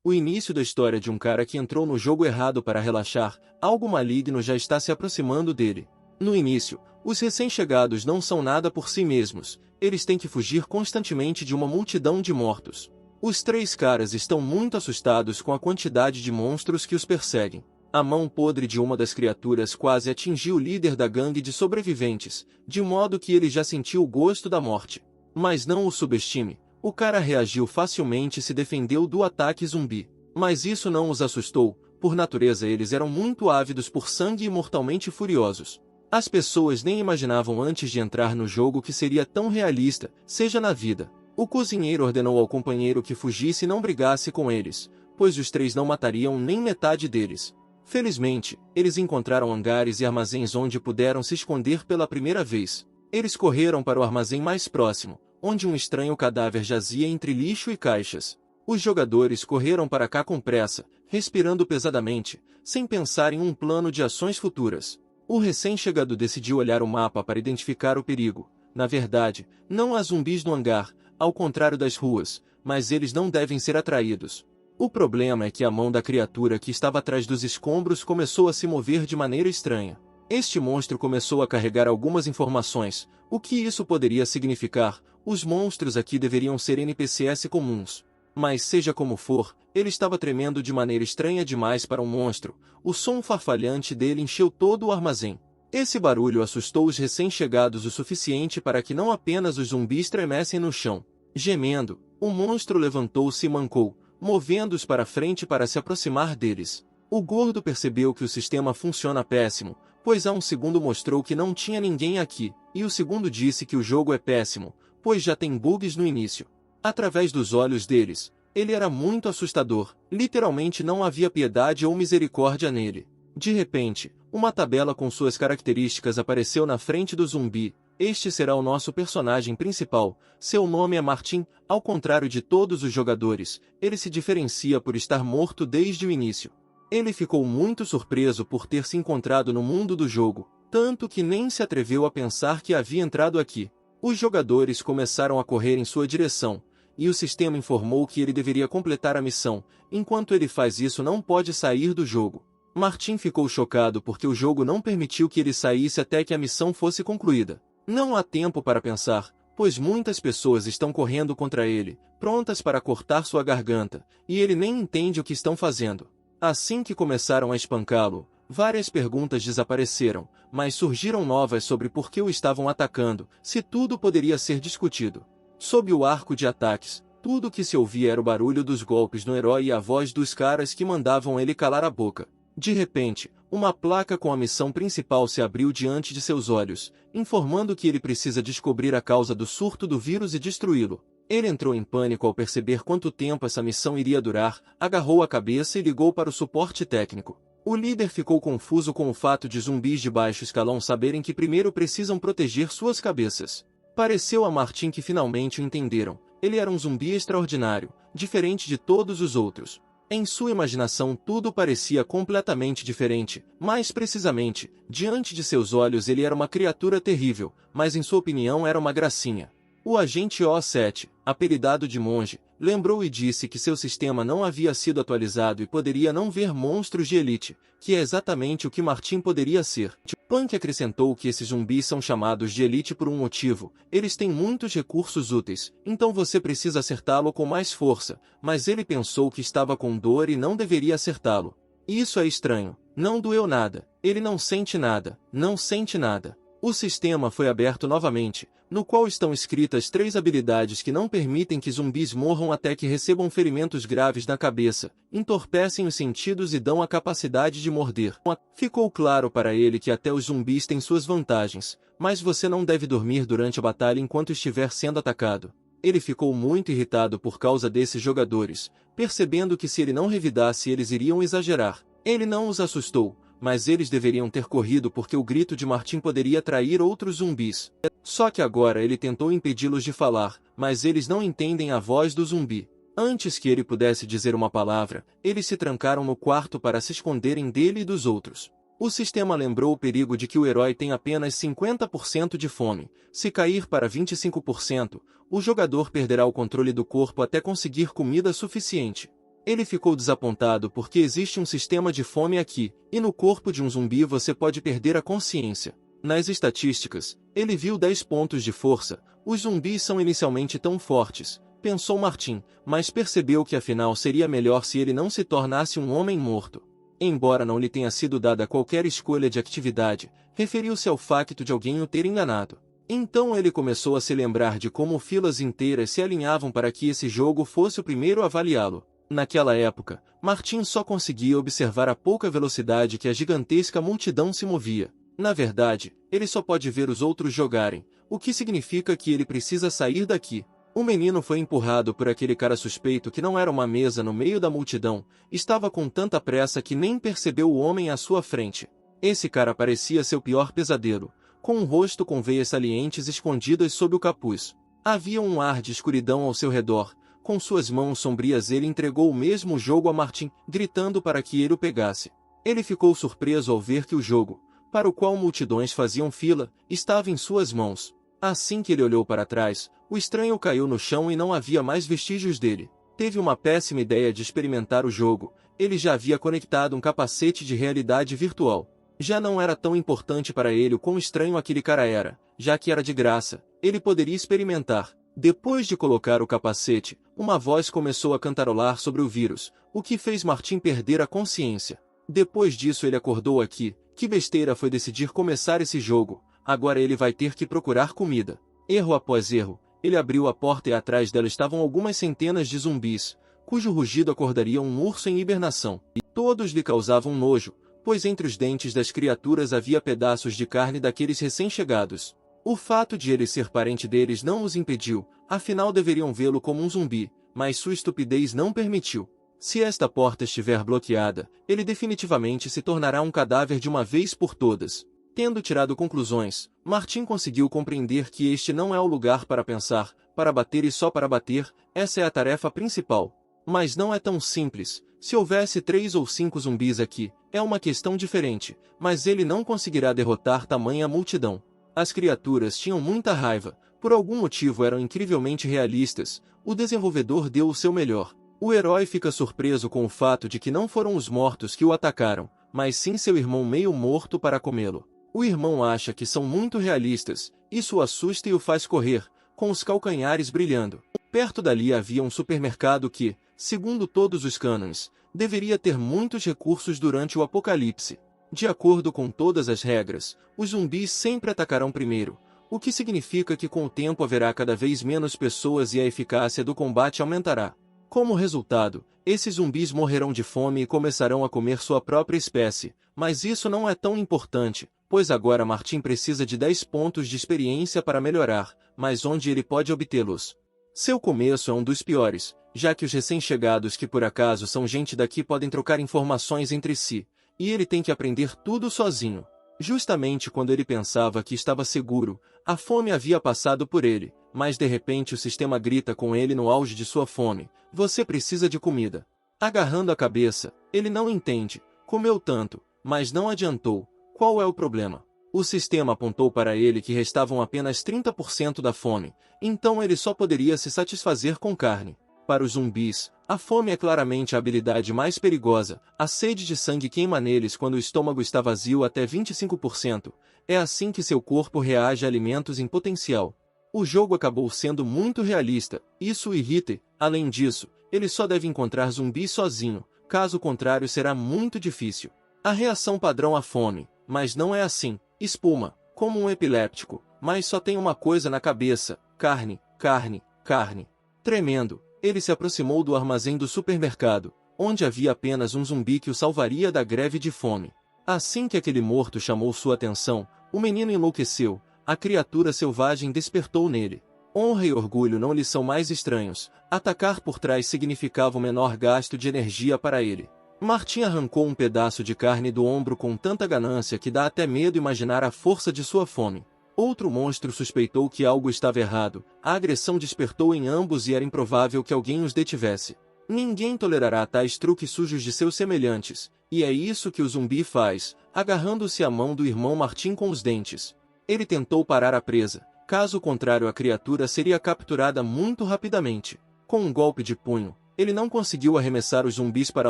O início da história de um cara que entrou no jogo errado para relaxar, algo maligno já está se aproximando dele. No início, os recém-chegados não são nada por si mesmos, eles têm que fugir constantemente de uma multidão de mortos. Os três caras estão muito assustados com a quantidade de monstros que os perseguem. A mão podre de uma das criaturas quase atingiu o líder da gangue de sobreviventes, de modo que ele já sentiu o gosto da morte. Mas não o subestime, o cara reagiu facilmente e se defendeu do ataque zumbi. Mas isso não os assustou, por natureza eles eram muito ávidos por sangue e mortalmente furiosos. As pessoas nem imaginavam antes de entrar no jogo que seria tão realista, seja na vida. O cozinheiro ordenou ao companheiro que fugisse e não brigasse com eles, pois os três não matariam nem metade deles. Felizmente, eles encontraram hangares e armazéns onde puderam se esconder pela primeira vez. Eles correram para o armazém mais próximo, onde um estranho cadáver jazia entre lixo e caixas. Os jogadores correram para cá com pressa, respirando pesadamente, sem pensar em um plano de ações futuras. O recém-chegado decidiu olhar o mapa para identificar o perigo. Na verdade, não há zumbis no hangar, ao contrário das ruas, mas eles não devem ser atraídos. O problema é que a mão da criatura que estava atrás dos escombros começou a se mover de maneira estranha. Este monstro começou a carregar algumas informações. O que isso poderia significar? Os monstros aqui deveriam ser NPCs comuns. Mas seja como for, ele estava tremendo de maneira estranha demais para um monstro. O som farfalhante dele encheu todo o armazém. Esse barulho assustou os recém-chegados o suficiente para que não apenas os zumbis tremessem no chão. Gemendo, o monstro levantou-se e mancou, movendo-os para frente para se aproximar deles. O gordo percebeu que o sistema funciona péssimo, pois há um segundo mostrou que não tinha ninguém aqui, e o segundo disse que o jogo é péssimo, pois já tem bugs no início. Através dos olhos deles, ele era muito assustador, literalmente não havia piedade ou misericórdia nele. De repente, uma tabela com suas características apareceu na frente do zumbi. Este será o nosso personagem principal. Seu nome é Martin. Ao contrário de todos os jogadores, ele se diferencia por estar morto desde o início. Ele ficou muito surpreso por ter se encontrado no mundo do jogo, tanto que nem se atreveu a pensar que havia entrado aqui. Os jogadores começaram a correr em sua direção, e o sistema informou que ele deveria completar a missão. Enquanto ele faz isso, não pode sair do jogo. Martin ficou chocado porque o jogo não permitiu que ele saísse até que a missão fosse concluída. Não há tempo para pensar, pois muitas pessoas estão correndo contra ele, prontas para cortar sua garganta, e ele nem entende o que estão fazendo. Assim que começaram a espancá-lo, várias perguntas desapareceram, mas surgiram novas sobre por que o estavam atacando, se tudo poderia ser discutido. Sob o arco de ataques, tudo o que se ouvia era o barulho dos golpes no herói e a voz dos caras que mandavam ele calar a boca. De repente, uma placa com a missão principal se abriu diante de seus olhos, informando que ele precisa descobrir a causa do surto do vírus e destruí-lo. Ele entrou em pânico ao perceber quanto tempo essa missão iria durar, agarrou a cabeça e ligou para o suporte técnico. O líder ficou confuso com o fato de zumbis de baixo escalão saberem que primeiro precisam proteger suas cabeças. Pareceu a Martin que finalmente o entenderam. Ele era um zumbi extraordinário, diferente de todos os outros. Em sua imaginação tudo parecia completamente diferente, mais precisamente, diante de seus olhos ele era uma criatura terrível, mas em sua opinião era uma gracinha. O agente O7, apelidado de Monge, lembrou e disse que seu sistema não havia sido atualizado e poderia não ver monstros de elite, que é exatamente o que Martin poderia ser. Punk acrescentou que esses zumbis são chamados de elite por um motivo: eles têm muitos recursos úteis, então você precisa acertá-lo com mais força, mas ele pensou que estava com dor e não deveria acertá-lo. Isso é estranho, não doeu nada, ele não sente nada, não sente nada. O sistema foi aberto novamente, no qual estão escritas 3 habilidades que não permitem que zumbis morram até que recebam ferimentos graves na cabeça, entorpecem os sentidos e dão a capacidade de morder. Ficou claro para ele que até os zumbis têm suas vantagens, mas você não deve dormir durante a batalha enquanto estiver sendo atacado. Ele ficou muito irritado por causa desses jogadores, percebendo que se ele não revidasse eles iriam exagerar. Ele não os assustou, mas eles deveriam ter corrido porque o grito de Martin poderia atrair outros zumbis. Só que agora ele tentou impedi-los de falar, mas eles não entendem a voz do zumbi. Antes que ele pudesse dizer uma palavra, eles se trancaram no quarto para se esconderem dele e dos outros. O sistema lembrou o perigo de que o herói tem apenas 50% de fome. Se cair para 25%, o jogador perderá o controle do corpo até conseguir comida suficiente. Ele ficou desapontado porque existe um sistema de fome aqui, e no corpo de um zumbi você pode perder a consciência. Nas estatísticas, ele viu 10 pontos de força. Os zumbis são inicialmente tão fortes, pensou Martin, mas percebeu que afinal seria melhor se ele não se tornasse um homem morto. Embora não lhe tenha sido dada qualquer escolha de atividade, referiu-se ao facto de alguém o ter enganado. Então ele começou a se lembrar de como filas inteiras se alinhavam para que esse jogo fosse o primeiro a avaliá-lo. Naquela época, Martin só conseguia observar a pouca velocidade que a gigantesca multidão se movia. Na verdade, ele só pode ver os outros jogarem, o que significa que ele precisa sair daqui. O menino foi empurrado por aquele cara suspeito que não era uma mesa no meio da multidão, estava com tanta pressa que nem percebeu o homem à sua frente. Esse cara parecia seu pior pesadelo, com um rosto com veias salientes escondidas sob o capuz. Havia um ar de escuridão ao seu redor. Com suas mãos sombrias ele entregou o mesmo jogo a Martin, gritando para que ele o pegasse. Ele ficou surpreso ao ver que o jogo, para o qual multidões faziam fila, estava em suas mãos. Assim que ele olhou para trás, o estranho caiu no chão e não havia mais vestígios dele. Teve uma péssima ideia de experimentar o jogo. Ele já havia conectado um capacete de realidade virtual. Já não era tão importante para ele o quão estranho aquele cara era, já que era de graça, ele poderia experimentar. Depois de colocar o capacete, uma voz começou a cantarolar sobre o vírus, o que fez Martin perder a consciência. Depois disso ele acordou aqui. Que besteira foi decidir começar esse jogo, agora ele vai ter que procurar comida. Erro após erro, ele abriu a porta e atrás dela estavam algumas centenas de zumbis, cujo rugido acordaria um urso em hibernação. E todos lhe causavam nojo, pois entre os dentes das criaturas havia pedaços de carne daqueles recém-chegados. O fato de ele ser parente deles não os impediu, afinal deveriam vê-lo como um zumbi, mas sua estupidez não permitiu. Se esta porta estiver bloqueada, ele definitivamente se tornará um cadáver de uma vez por todas. Tendo tirado conclusões, Martin conseguiu compreender que este não é o lugar para pensar, para bater e só para bater, essa é a tarefa principal. Mas não é tão simples. Se houvesse 3 ou 5 zumbis aqui, é uma questão diferente, mas ele não conseguirá derrotar tamanha multidão. As criaturas tinham muita raiva, por algum motivo eram incrivelmente realistas, o desenvolvedor deu o seu melhor. O herói fica surpreso com o fato de que não foram os mortos que o atacaram, mas sim seu irmão meio morto para comê-lo. O irmão acha que são muito realistas, isso o assusta e o faz correr, com os calcanhares brilhando. Perto dali havia um supermercado que, segundo todos os cânones, deveria ter muitos recursos durante o apocalipse. De acordo com todas as regras, os zumbis sempre atacarão primeiro, o que significa que com o tempo haverá cada vez menos pessoas e a eficácia do combate aumentará. Como resultado, esses zumbis morrerão de fome e começarão a comer sua própria espécie, mas isso não é tão importante, pois agora Martin precisa de 10 pontos de experiência para melhorar, mas onde ele pode obtê-los? Seu começo é um dos piores, já que os recém-chegados que por acaso são gente daqui podem trocar informações entre si, e ele tem que aprender tudo sozinho. Justamente quando ele pensava que estava seguro, a fome havia passado por ele, mas de repente o sistema grita com ele no auge de sua fome: você precisa de comida. Agarrando a cabeça, ele não entende, comeu tanto, mas não adiantou. Qual é o problema? O sistema apontou para ele que restavam apenas 30% da fome, então ele só poderia se satisfazer com carne. Para os zumbis, a fome é claramente a habilidade mais perigosa, a sede de sangue queima neles quando o estômago está vazio até 25%, é assim que seu corpo reage a alimentos em potencial. O jogo acabou sendo muito realista, isso o irrita. Além disso, ele só deve encontrar zumbis sozinho, caso contrário será muito difícil. A reação padrão à fome, mas não é assim, espuma, como um epiléptico, mas só tem uma coisa na cabeça: carne, carne, carne. Tremendo, ele se aproximou do armazém do supermercado, onde havia apenas um zumbi que o salvaria da greve de fome. Assim que aquele morto chamou sua atenção, o menino enlouqueceu, a criatura selvagem despertou nele. Honra e orgulho não lhe são mais estranhos, atacar por trás significava o menor gasto de energia para ele. Martin arrancou um pedaço de carne do ombro com tanta ganância que dá até medo imaginar a força de sua fome. Outro monstro suspeitou que algo estava errado, a agressão despertou em ambos e era improvável que alguém os detivesse. Ninguém tolerará tais truques sujos de seus semelhantes, e é isso que o zumbi faz, agarrando-se à mão do irmão Martin com os dentes. Ele tentou parar a presa, caso contrário a criatura seria capturada muito rapidamente. Com um golpe de punho, Ele não conseguiu arremessar os zumbis para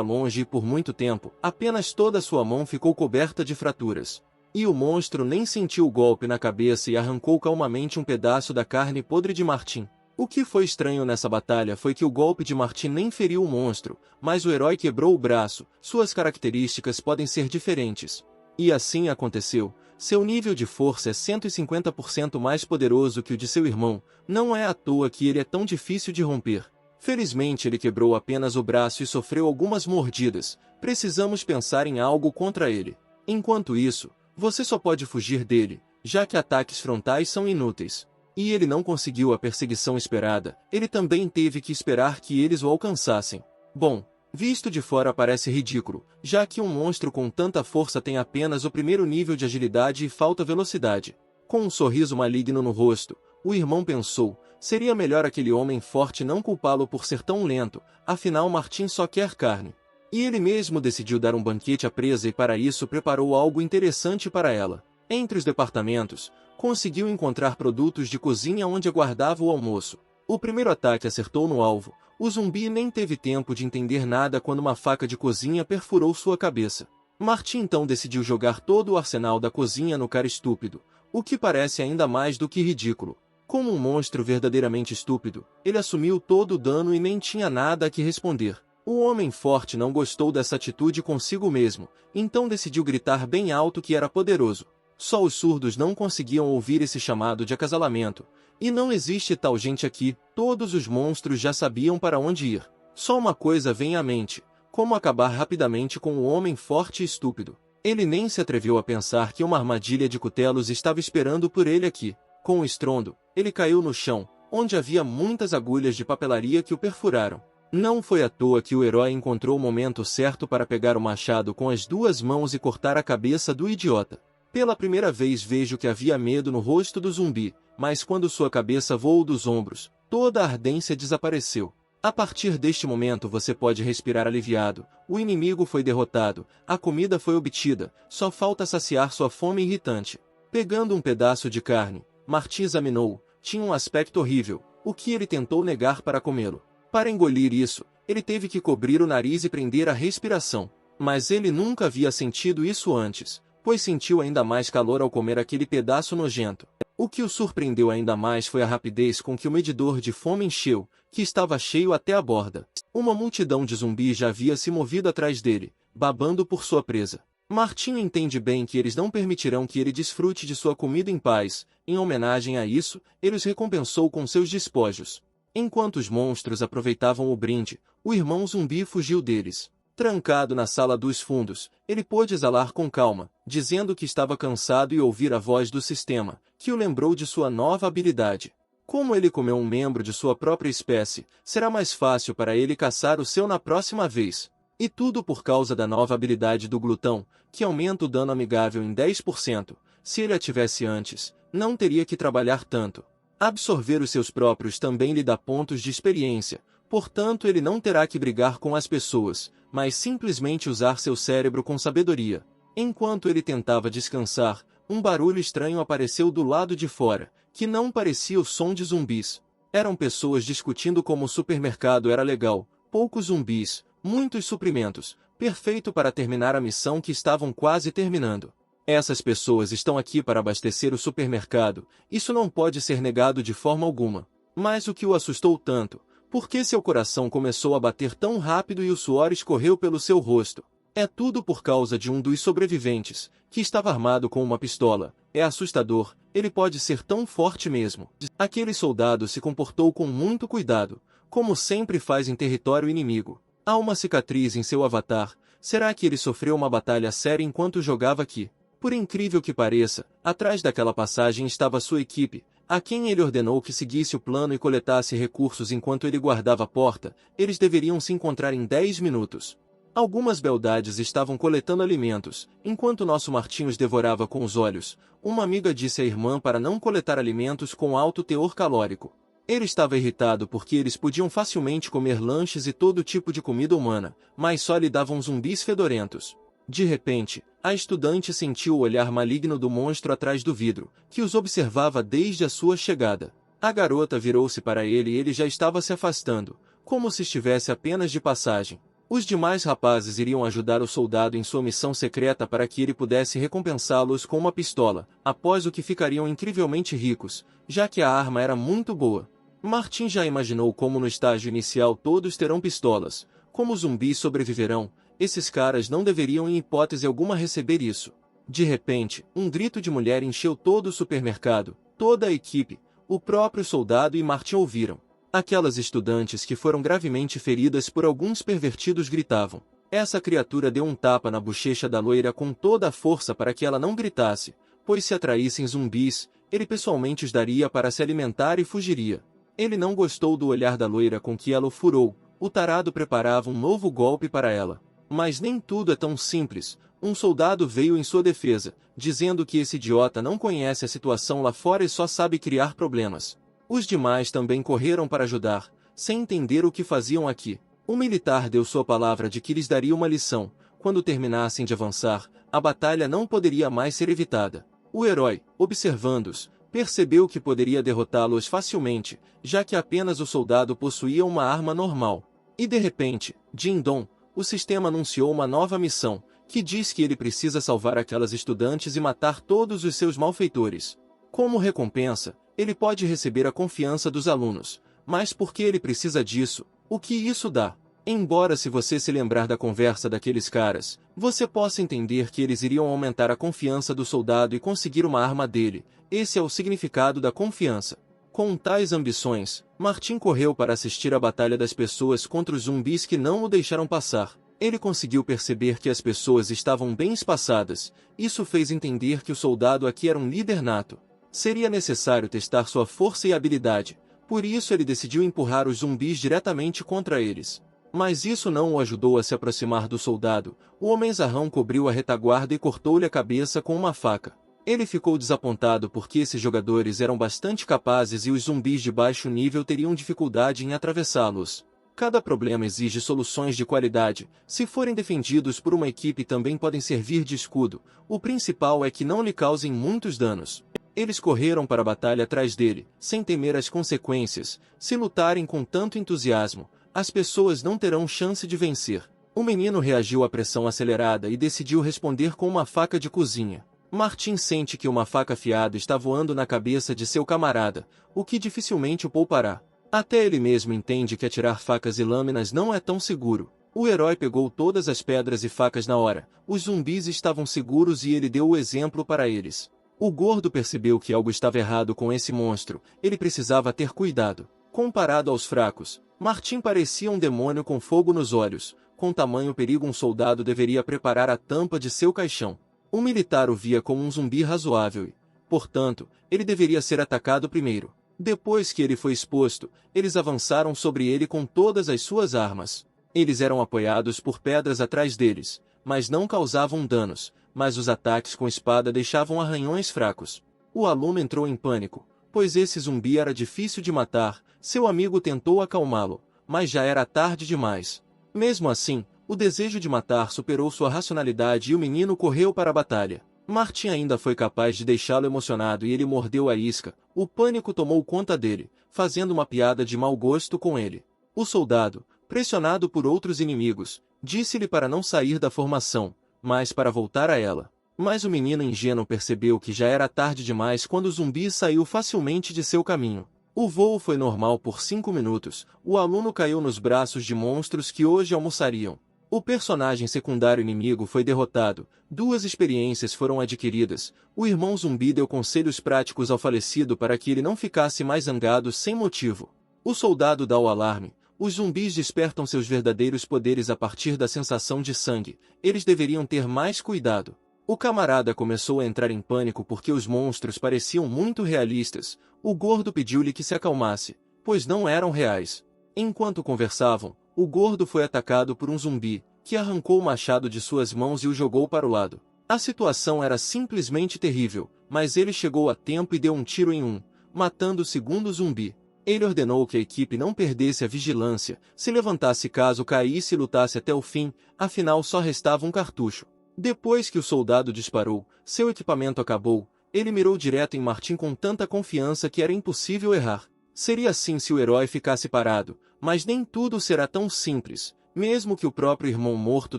longe e por muito tempo, apenas toda sua mão ficou coberta de fraturas. E o monstro nem sentiu o golpe na cabeça e arrancou calmamente um pedaço da carne podre de Martin. O que foi estranho nessa batalha foi que o golpe de Martin nem feriu o monstro, mas o herói quebrou o braço. Suas características podem ser diferentes. E assim aconteceu. Seu nível de força é 150% mais poderoso que o de seu irmão. Não é à toa que ele é tão difícil de romper. Felizmente ele quebrou apenas o braço e sofreu algumas mordidas. Precisamos pensar em algo contra ele. Enquanto isso, você só pode fugir dele, já que ataques frontais são inúteis. E ele não conseguiu a perseguição esperada, ele também teve que esperar que eles o alcançassem. Bom, visto de fora parece ridículo, já que um monstro com tanta força tem apenas o primeiro nível de agilidade e falta velocidade. Com um sorriso maligno no rosto, o irmão pensou, seria melhor aquele homem forte não culpá-lo por ser tão lento, afinal Martin só quer carne. E ele mesmo decidiu dar um banquete à presa e para isso preparou algo interessante para ela. Entre os departamentos, conseguiu encontrar produtos de cozinha onde aguardava o almoço. O primeiro ataque acertou no alvo. O zumbi nem teve tempo de entender nada quando uma faca de cozinha perfurou sua cabeça. Martin então decidiu jogar todo o arsenal da cozinha no cara estúpido, o que parece ainda mais do que ridículo. Como um monstro verdadeiramente estúpido, ele assumiu todo o dano e nem tinha nada a que responder. O homem forte não gostou dessa atitude consigo mesmo, então decidiu gritar bem alto que era poderoso. Só os surdos não conseguiam ouvir esse chamado de acasalamento. E não existe tal gente aqui, todos os monstros já sabiam para onde ir. Só uma coisa vem à mente, como acabar rapidamente com o homem forte e estúpido. Ele nem se atreveu a pensar que uma armadilha de cutelos estava esperando por ele aqui. Com um estrondo, ele caiu no chão, onde havia muitas agulhas de papelaria que o perfuraram. Não foi à toa que o herói encontrou o momento certo para pegar o machado com as duas mãos e cortar a cabeça do idiota. Pela primeira vez vejo que havia medo no rosto do zumbi, mas quando sua cabeça voou dos ombros, toda a ardência desapareceu. A partir deste momento você pode respirar aliviado, o inimigo foi derrotado, a comida foi obtida, só falta saciar sua fome irritante. Pegando um pedaço de carne, Martin examinou, tinha um aspecto horrível, o que ele tentou negar para comê-lo. Para engolir isso, ele teve que cobrir o nariz e prender a respiração. Mas ele nunca havia sentido isso antes, pois sentiu ainda mais calor ao comer aquele pedaço nojento. O que o surpreendeu ainda mais foi a rapidez com que o medidor de fome encheu, que estava cheio até a borda. Uma multidão de zumbis já havia se movido atrás dele, babando por sua presa. Martin entende bem que eles não permitirão que ele desfrute de sua comida em paz. Em homenagem a isso, ele os recompensou com seus despojos. Enquanto os monstros aproveitavam o brinde, o irmão zumbi fugiu deles. Trancado na sala dos fundos, ele pôde exalar com calma, dizendo que estava cansado e ouvir a voz do sistema, que o lembrou de sua nova habilidade. Como ele comeu um membro de sua própria espécie, será mais fácil para ele caçar o seu na próxima vez. E tudo por causa da nova habilidade do glutão, que aumenta o dano amigável em 10%. Se ele a tivesse antes, não teria que trabalhar tanto. Absorver os seus próprios também lhe dá pontos de experiência, portanto ele não terá que brigar com as pessoas, mas simplesmente usar seu cérebro com sabedoria. Enquanto ele tentava descansar, um barulho estranho apareceu do lado de fora, que não parecia o som de zumbis. Eram pessoas discutindo como o supermercado era legal, poucos zumbis, muitos suprimentos, perfeito para terminar a missão que estavam quase terminando. Essas pessoas estão aqui para abastecer o supermercado, isso não pode ser negado de forma alguma. Mas o que o assustou tanto? Por que seu coração começou a bater tão rápido e o suor escorreu pelo seu rosto? É tudo por causa de um dos sobreviventes, que estava armado com uma pistola. É assustador, ele pode ser tão forte mesmo. Aquele soldado se comportou com muito cuidado, como sempre faz em território inimigo. Há uma cicatriz em seu avatar. Será que ele sofreu uma batalha séria enquanto jogava aqui? Por incrível que pareça, atrás daquela passagem estava sua equipe, a quem ele ordenou que seguisse o plano e coletasse recursos enquanto ele guardava a porta. Eles deveriam se encontrar em 10 minutos. Algumas beldades estavam coletando alimentos, enquanto nosso Martim os devorava com os olhos. Uma amiga disse à irmã para não coletar alimentos com alto teor calórico. Ele estava irritado porque eles podiam facilmente comer lanches e todo tipo de comida humana, mas só lhe davam zumbis fedorentos. De repente, a estudante sentiu o olhar maligno do monstro atrás do vidro, que os observava desde a sua chegada. A garota virou-se para ele e ele já estava se afastando. como se estivesse apenas de passagem. Os demais rapazes iriam ajudar o soldado em sua missão secreta para que ele pudesse recompensá-los com uma pistola, após o que ficariam incrivelmente ricos, já que a arma era muito boa. Martin já imaginou como no estágio inicial todos terão pistolas. Como os zumbis sobreviverão, esses caras não deveriam em hipótese alguma receber isso. De repente, um grito de mulher encheu todo o supermercado. Toda a equipe, o próprio soldado e Martin ouviram. Aquelas estudantes que foram gravemente feridas por alguns pervertidos gritavam. Essa criatura deu um tapa na bochecha da loira com toda a força para que ela não gritasse, pois se atraíssem zumbis, ele pessoalmente os daria para se alimentar e fugiria. Ele não gostou do olhar da loira com que ela o furou. O tarado preparava um novo golpe para ela. Mas nem tudo é tão simples. Um soldado veio em sua defesa, dizendo que esse idiota não conhece a situação lá fora e só sabe criar problemas. Os demais também correram para ajudar, sem entender o que faziam aqui. O militar deu sua palavra de que lhes daria uma lição. Quando terminassem de avançar, a batalha não poderia mais ser evitada. O herói, observando-os, percebeu que poderia derrotá-los facilmente, já que apenas o soldado possuía uma arma normal. E de repente, Jin-Dong, o sistema anunciou uma nova missão, que diz que ele precisa salvar aquelas estudantes e matar todos os seus malfeitores. Como recompensa, ele pode receber a confiança dos alunos. Mas por que ele precisa disso? O que isso dá? Embora se você se lembrar da conversa daqueles caras, você possa entender que eles iriam aumentar a confiança do soldado e conseguir uma arma dele. Esse é o significado da confiança. Com tais ambições, Martin correu para assistir à batalha das pessoas contra os zumbis que não o deixaram passar. Ele conseguiu perceber que as pessoas estavam bem espaçadas. Isso fez entender que o soldado aqui era um líder nato. Seria necessário testar sua força e habilidade. Por isso ele decidiu empurrar os zumbis diretamente contra eles. Mas isso não o ajudou a se aproximar do soldado. O homenzarrão cobriu a retaguarda e cortou-lhe a cabeça com uma faca. Ele ficou desapontado porque esses jogadores eram bastante capazes e os zumbis de baixo nível teriam dificuldade em atravessá-los. Cada problema exige soluções de qualidade. Se forem defendidos por uma equipe também podem servir de escudo. O principal é que não lhe causem muitos danos. Eles correram para a batalha atrás dele, sem temer as consequências. Se lutarem com tanto entusiasmo, as pessoas não terão chance de vencer. O menino reagiu à pressão acelerada e decidiu responder com uma faca de cozinha. Martin sente que uma faca afiada está voando na cabeça de seu camarada, o que dificilmente o poupará. Até ele mesmo entende que atirar facas e lâminas não é tão seguro. O herói pegou todas as pedras e facas na hora. Os zumbis estavam seguros e ele deu o exemplo para eles. O gordo percebeu que algo estava errado com esse monstro. Ele precisava ter cuidado. Comparado aos fracos, Martin parecia um demônio com fogo nos olhos. Com tamanho perigo, um soldado deveria preparar a tampa de seu caixão. O militar o via como um zumbi razoável e, portanto, ele deveria ser atacado primeiro. Depois que ele foi exposto, eles avançaram sobre ele com todas as suas armas. Eles eram apoiados por pedras atrás deles, mas não causavam danos, mas os ataques com espada deixavam arranhões fracos. O aluno entrou em pânico, pois esse zumbi era difícil de matar. Seu amigo tentou acalmá-lo, mas já era tarde demais. Mesmo assim, o desejo de matar superou sua racionalidade e o menino correu para a batalha. Martin ainda foi capaz de deixá-lo emocionado e ele mordeu a isca. O pânico tomou conta dele, fazendo uma piada de mau gosto com ele. O soldado, pressionado por outros inimigos, disse-lhe para não sair da formação, mas para voltar a ela. Mas o menino ingênuo percebeu que já era tarde demais quando o zumbi saiu facilmente de seu caminho. O voo foi normal por 5 minutos. O aluno caiu nos braços de monstros que hoje almoçariam. O personagem secundário inimigo foi derrotado, 2 experiências foram adquiridas, o irmão zumbi deu conselhos práticos ao falecido para que ele não ficasse mais zangado sem motivo. O soldado dá o alarme, os zumbis despertam seus verdadeiros poderes a partir da sensação de sangue, eles deveriam ter mais cuidado. O camarada começou a entrar em pânico porque os monstros pareciam muito realistas. O gordo pediu-lhe que se acalmasse, pois não eram reais. Enquanto conversavam, o gordo foi atacado por um zumbi, que arrancou o machado de suas mãos e o jogou para o lado. A situação era simplesmente terrível, mas ele chegou a tempo e deu um tiro em matando o segundo zumbi. Ele ordenou que a equipe não perdesse a vigilância, se levantasse caso caísse e lutasse até o fim, afinal só restava um cartucho. Depois que o soldado disparou, seu equipamento acabou, ele mirou direto em Martin com tanta confiança que era impossível errar. Seria assim se o herói ficasse parado, Mas nem tudo será tão simples, mesmo que o próprio irmão morto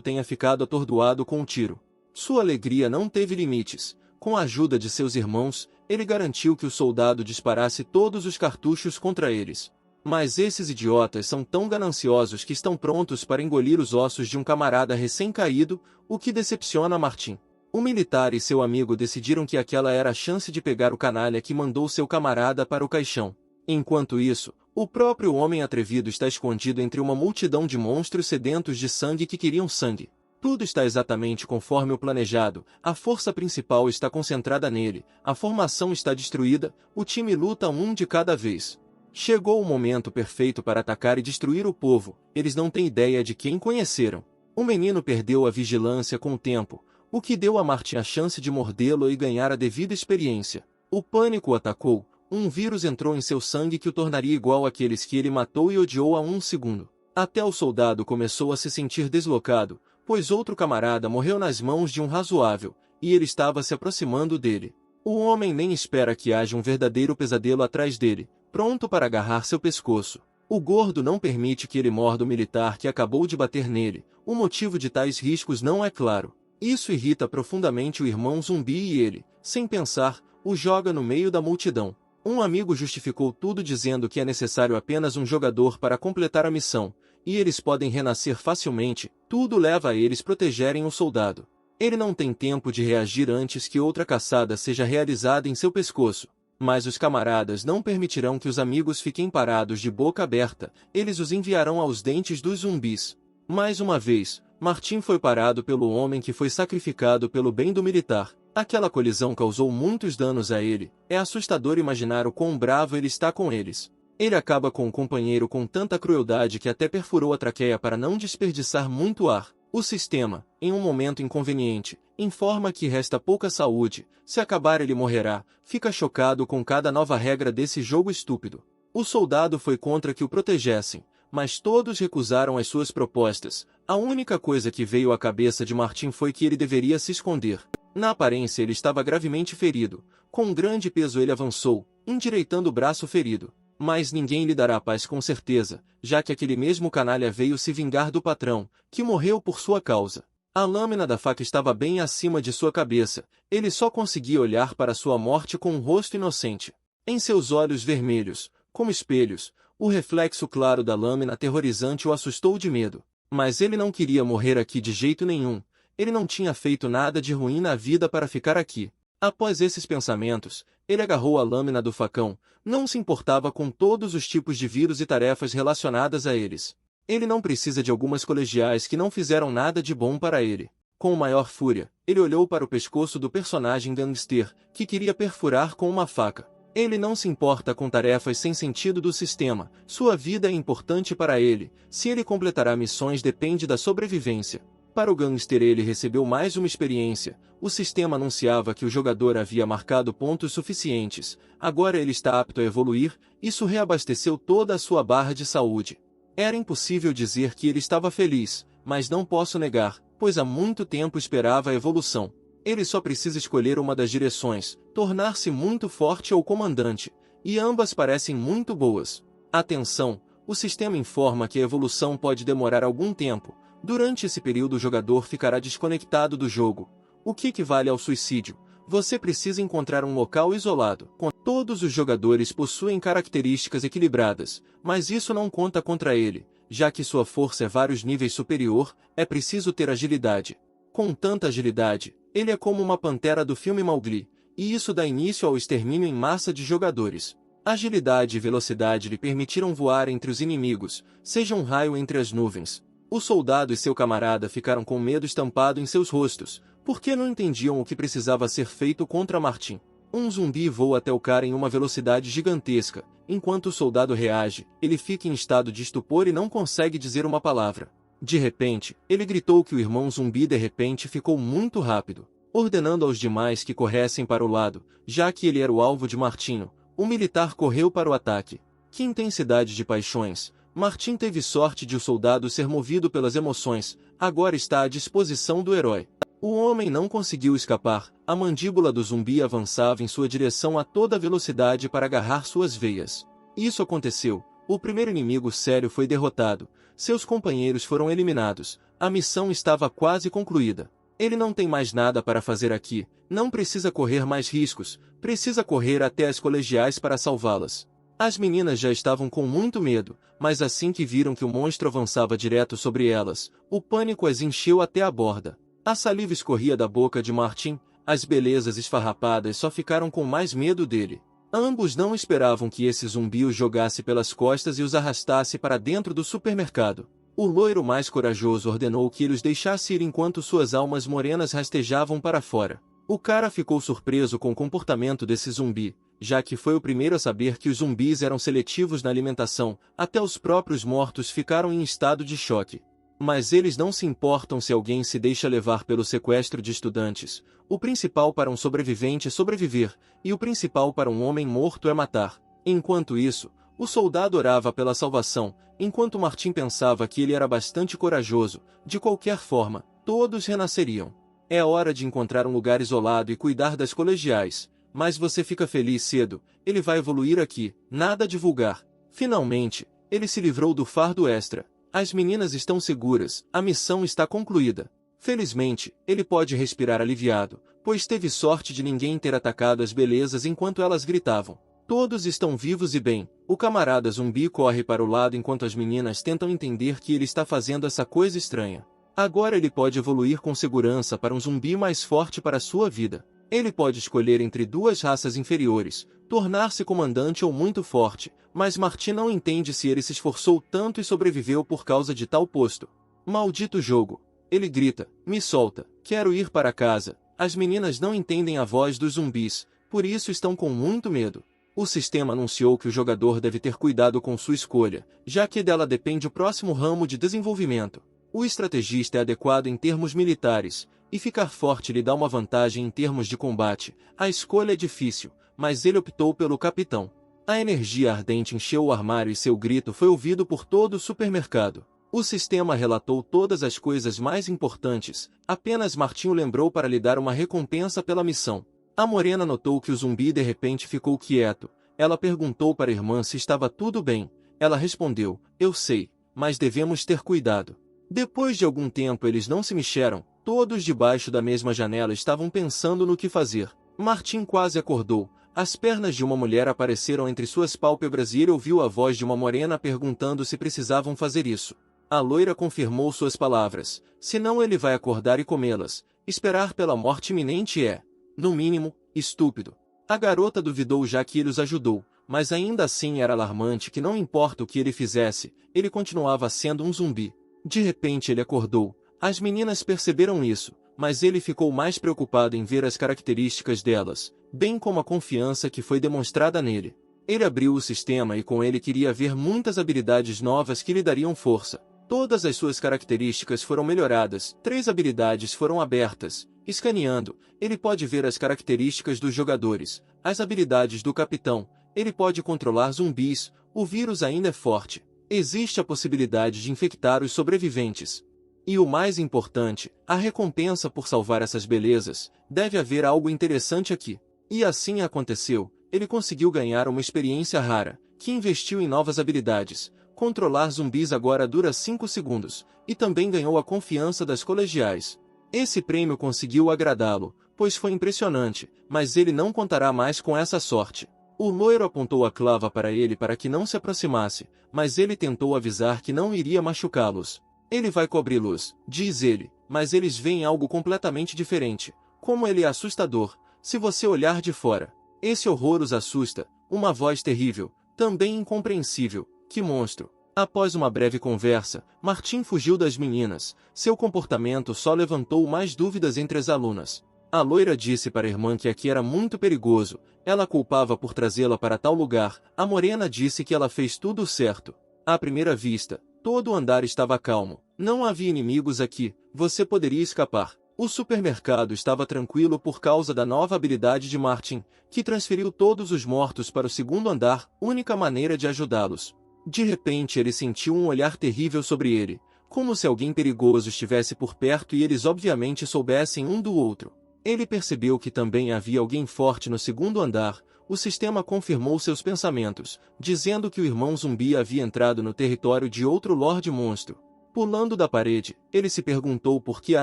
tenha ficado atordoado com um tiro. Sua alegria não teve limites. Com a ajuda de seus irmãos, ele garantiu que o soldado disparasse todos os cartuchos contra eles. Mas esses idiotas são tão gananciosos que estão prontos para engolir os ossos de um camarada recém-caído, o que decepciona Martin. O militar e seu amigo decidiram que aquela era a chance de pegar o canalha que mandou seu camarada para o caixão. Enquanto isso, o próprio homem atrevido está escondido entre uma multidão de monstros sedentos de sangue que queriam sangue. Tudo está exatamente conforme o planejado, a força principal está concentrada nele, a formação está destruída, o time luta um de cada vez. Chegou o momento perfeito para atacar e destruir o povo, eles não têm ideia de quem conheceram. O menino perdeu a vigilância com o tempo, o que deu a Martin a chance de mordê-lo e ganhar a devida experiência. O pânico o atacou, um vírus entrou em seu sangue que o tornaria igual àqueles que ele matou e odiou há um segundo. Até o soldado começou a se sentir deslocado, pois outro camarada morreu nas mãos de um razoável, e ele estava se aproximando dele. O homem nem espera que haja um verdadeiro pesadelo atrás dele, pronto para agarrar seu pescoço. O gordo não permite que ele morda o militar que acabou de bater nele, o motivo de tais riscos não é claro. Isso irrita profundamente o irmão zumbi e ele, sem pensar, o joga no meio da multidão. Um amigo justificou tudo dizendo que é necessário apenas um jogador para completar a missão, e eles podem renascer facilmente, tudo leva a eles protegerem o soldado. Ele não tem tempo de reagir antes que outra caçada seja realizada em seu pescoço. Mas os camaradas não permitirão que os amigos fiquem parados de boca aberta, eles os enviarão aos dentes dos zumbis. Mais uma vez, Martin foi parado pelo homem que foi sacrificado pelo bem do militar. Aquela colisão causou muitos danos a ele, é assustador imaginar o quão bravo ele está com eles. Ele acaba com o companheiro com tanta crueldade que até perfurou a traqueia para não desperdiçar muito ar. O sistema, em um momento inconveniente, informa que resta pouca saúde, se acabar ele morrerá, fica chocado com cada nova regra desse jogo estúpido. O soldado foi contra que o protegessem, mas todos recusaram as suas propostas. A única coisa que veio à cabeça de Martin foi que ele deveria se esconder. Na aparência ele estava gravemente ferido. Com um grande peso ele avançou, endireitando o braço ferido. Mas ninguém lhe dará paz com certeza, já que aquele mesmo canalha veio se vingar do patrão, que morreu por sua causa. A lâmina da faca estava bem acima de sua cabeça, ele só conseguia olhar para sua morte com um rosto inocente. Em seus olhos vermelhos, como espelhos, o reflexo claro da lâmina aterrorizante o assustou de medo. Mas ele não queria morrer aqui de jeito nenhum, ele não tinha feito nada de ruim na vida para ficar aqui. Após esses pensamentos, ele agarrou a lâmina do facão, não se importava com todos os tipos de vírus e tarefas relacionadas a eles. Ele não precisa de algumas colegiais que não fizeram nada de bom para ele. Com maior fúria, ele olhou para o pescoço do personagem gangster, que queria perfurar com uma faca. Ele não se importa com tarefas sem sentido do sistema, sua vida é importante para ele, se ele completará missões depende da sobrevivência. Para o gangster ele recebeu mais uma experiência, o sistema anunciava que o jogador havia marcado pontos suficientes, agora ele está apto a evoluir, isso reabasteceu toda a sua barra de saúde. Era impossível dizer que ele estava feliz, mas não posso negar, pois há muito tempo esperava a evolução. Ele só precisa escolher uma das direções, tornar-se muito forte ou comandante, e ambas parecem muito boas. Atenção, o sistema informa que a evolução pode demorar algum tempo. Durante esse período o jogador ficará desconectado do jogo, o que equivale ao suicídio. Você precisa encontrar um local isolado. Todos os jogadores possuem características equilibradas, mas isso não conta contra ele, já que sua força é vários níveis superior, é preciso ter agilidade. Com tanta agilidade, ele é como uma pantera do filme Mowgli, e isso dá início ao extermínio em massa de jogadores. Agilidade e velocidade lhe permitiram voar entre os inimigos, seja um raio entre as nuvens. O soldado e seu camarada ficaram com medo estampado em seus rostos, porque não entendiam o que precisava ser feito contra Martin. Um zumbi voa até o cara em uma velocidade gigantesca. Enquanto o soldado reage, ele fica em estado de estupor e não consegue dizer uma palavra. De repente, ele gritou que o irmão zumbi de repente ficou muito rápido, ordenando aos demais que corressem para o lado, já que ele era o alvo de Martinho. O militar correu para o ataque. Que intensidade de paixões! Martin teve sorte de o soldado ser movido pelas emoções, agora está à disposição do herói. O homem não conseguiu escapar, a mandíbula do zumbi avançava em sua direção a toda velocidade para agarrar suas veias. Isso aconteceu, O primeiro inimigo sério foi derrotado, seus companheiros foram eliminados, a missão estava quase concluída. Ele não tem mais nada para fazer aqui, não precisa correr mais riscos, precisa correr até as colegiais para salvá-las. As meninas já estavam com muito medo, mas assim que viram que o monstro avançava direto sobre elas, o pânico as encheu até a borda. A saliva escorria da boca de Martin, as belezas esfarrapadas só ficaram com mais medo dele. Ambos não esperavam que esse zumbi os jogasse pelas costas e os arrastasse para dentro do supermercado. O loiro mais corajoso ordenou que ele os deixasse ir enquanto suas almas morenas rastejavam para fora. O cara ficou surpreso com o comportamento desse zumbi, já que foi o primeiro a saber que os zumbis eram seletivos na alimentação, até os próprios mortos ficaram em estado de choque. Mas eles não se importam se alguém se deixa levar pelo sequestro de estudantes. O principal para um sobrevivente é sobreviver, e o principal para um homem morto é matar. Enquanto isso, o soldado orava pela salvação, enquanto Martin pensava que ele era bastante corajoso. De qualquer forma, todos renasceriam. É hora de encontrar um lugar isolado e cuidar das colegiais. Mas você fica feliz cedo, ele vai evoluir aqui, nada de vulgar. Finalmente, ele se livrou do fardo extra. As meninas estão seguras, a missão está concluída. Felizmente, ele pode respirar aliviado, pois teve sorte de ninguém ter atacado as belezas enquanto elas gritavam. Todos estão vivos e bem. O camarada zumbi corre para o lado enquanto as meninas tentam entender que ele está fazendo essa coisa estranha. Agora ele pode evoluir com segurança para um zumbi mais forte para sua vida. Ele pode escolher entre duas raças inferiores, tornar-se comandante ou muito forte, mas Martin não entende se ele se esforçou tanto e sobreviveu por causa de tal posto. Maldito jogo! Ele grita, me solta, quero ir para casa. As meninas não entendem a voz dos zumbis, por isso estão com muito medo. O sistema anunciou que o jogador deve ter cuidado com sua escolha, já que dela depende o próximo ramo de desenvolvimento. O estrategista é adequado em termos militares, e ficar forte lhe dá uma vantagem em termos de combate. A escolha é difícil, mas ele optou pelo capitão. A energia ardente encheu o armário e seu grito foi ouvido por todo o supermercado. O sistema relatou todas as coisas mais importantes, apenas Martin o lembrou para lhe dar uma recompensa pela missão. A morena notou que o zumbi de repente ficou quieto. Ela perguntou para a irmã se estava tudo bem. Ela respondeu, eu sei, mas devemos ter cuidado. Depois de algum tempo eles não se mexeram, todos debaixo da mesma janela estavam pensando no que fazer. Martin quase acordou. As pernas de uma mulher apareceram entre suas pálpebras e ele ouviu a voz de uma morena perguntando se precisavam fazer isso. A loira confirmou suas palavras, senão ele vai acordar e comê-las. Esperar pela morte iminente é, no mínimo, estúpido. A garota duvidou já que ele os ajudou, mas ainda assim era alarmante que não importa o que ele fizesse, ele continuava sendo um zumbi. De repente ele acordou. As meninas perceberam isso, mas ele ficou mais preocupado em ver as características delas, bem como a confiança que foi demonstrada nele. Ele abriu o sistema e com ele queria ver muitas habilidades novas que lhe dariam força. Todas as suas características foram melhoradas, 3 habilidades foram abertas. Escaneando, ele pode ver as características dos jogadores, as habilidades do capitão, ele pode controlar zumbis, o vírus ainda é forte. Existe a possibilidade de infectar os sobreviventes. E o mais importante, a recompensa por salvar essas belezas, deve haver algo interessante aqui. E assim aconteceu, ele conseguiu ganhar uma experiência rara, que investiu em novas habilidades. Controlar zumbis agora dura 5 segundos, e também ganhou a confiança das colegiais. Esse prêmio conseguiu agradá-lo, pois foi impressionante, mas ele não contará mais com essa sorte. O loiro apontou a clava para ele para que não se aproximasse, mas ele tentou avisar que não iria machucá-los. Ele vai cobri-los, diz ele, mas eles veem algo completamente diferente. Como ele é assustador, se você olhar de fora. Esse horror os assusta, uma voz terrível, também incompreensível. Que monstro! Após uma breve conversa, Martin fugiu das meninas. Seu comportamento só levantou mais dúvidas entre as alunas. A loira disse para a irmã que aqui era muito perigoso. Ela a culpava por trazê-la para tal lugar. A morena disse que ela fez tudo certo. À primeira vista, todo o andar estava calmo. Não havia inimigos aqui. Você poderia escapar. O supermercado estava tranquilo por causa da nova habilidade de Martin, que transferiu todos os mortos para o segundo andar, única maneira de ajudá-los. De repente ele sentiu um olhar terrível sobre ele, como se alguém perigoso estivesse por perto e eles obviamente soubessem um do outro. Ele percebeu que também havia alguém forte no segundo andar, o sistema confirmou seus pensamentos, dizendo que o irmão zumbi havia entrado no território de outro Lorde Monstro. Pulando da parede, ele se perguntou por que a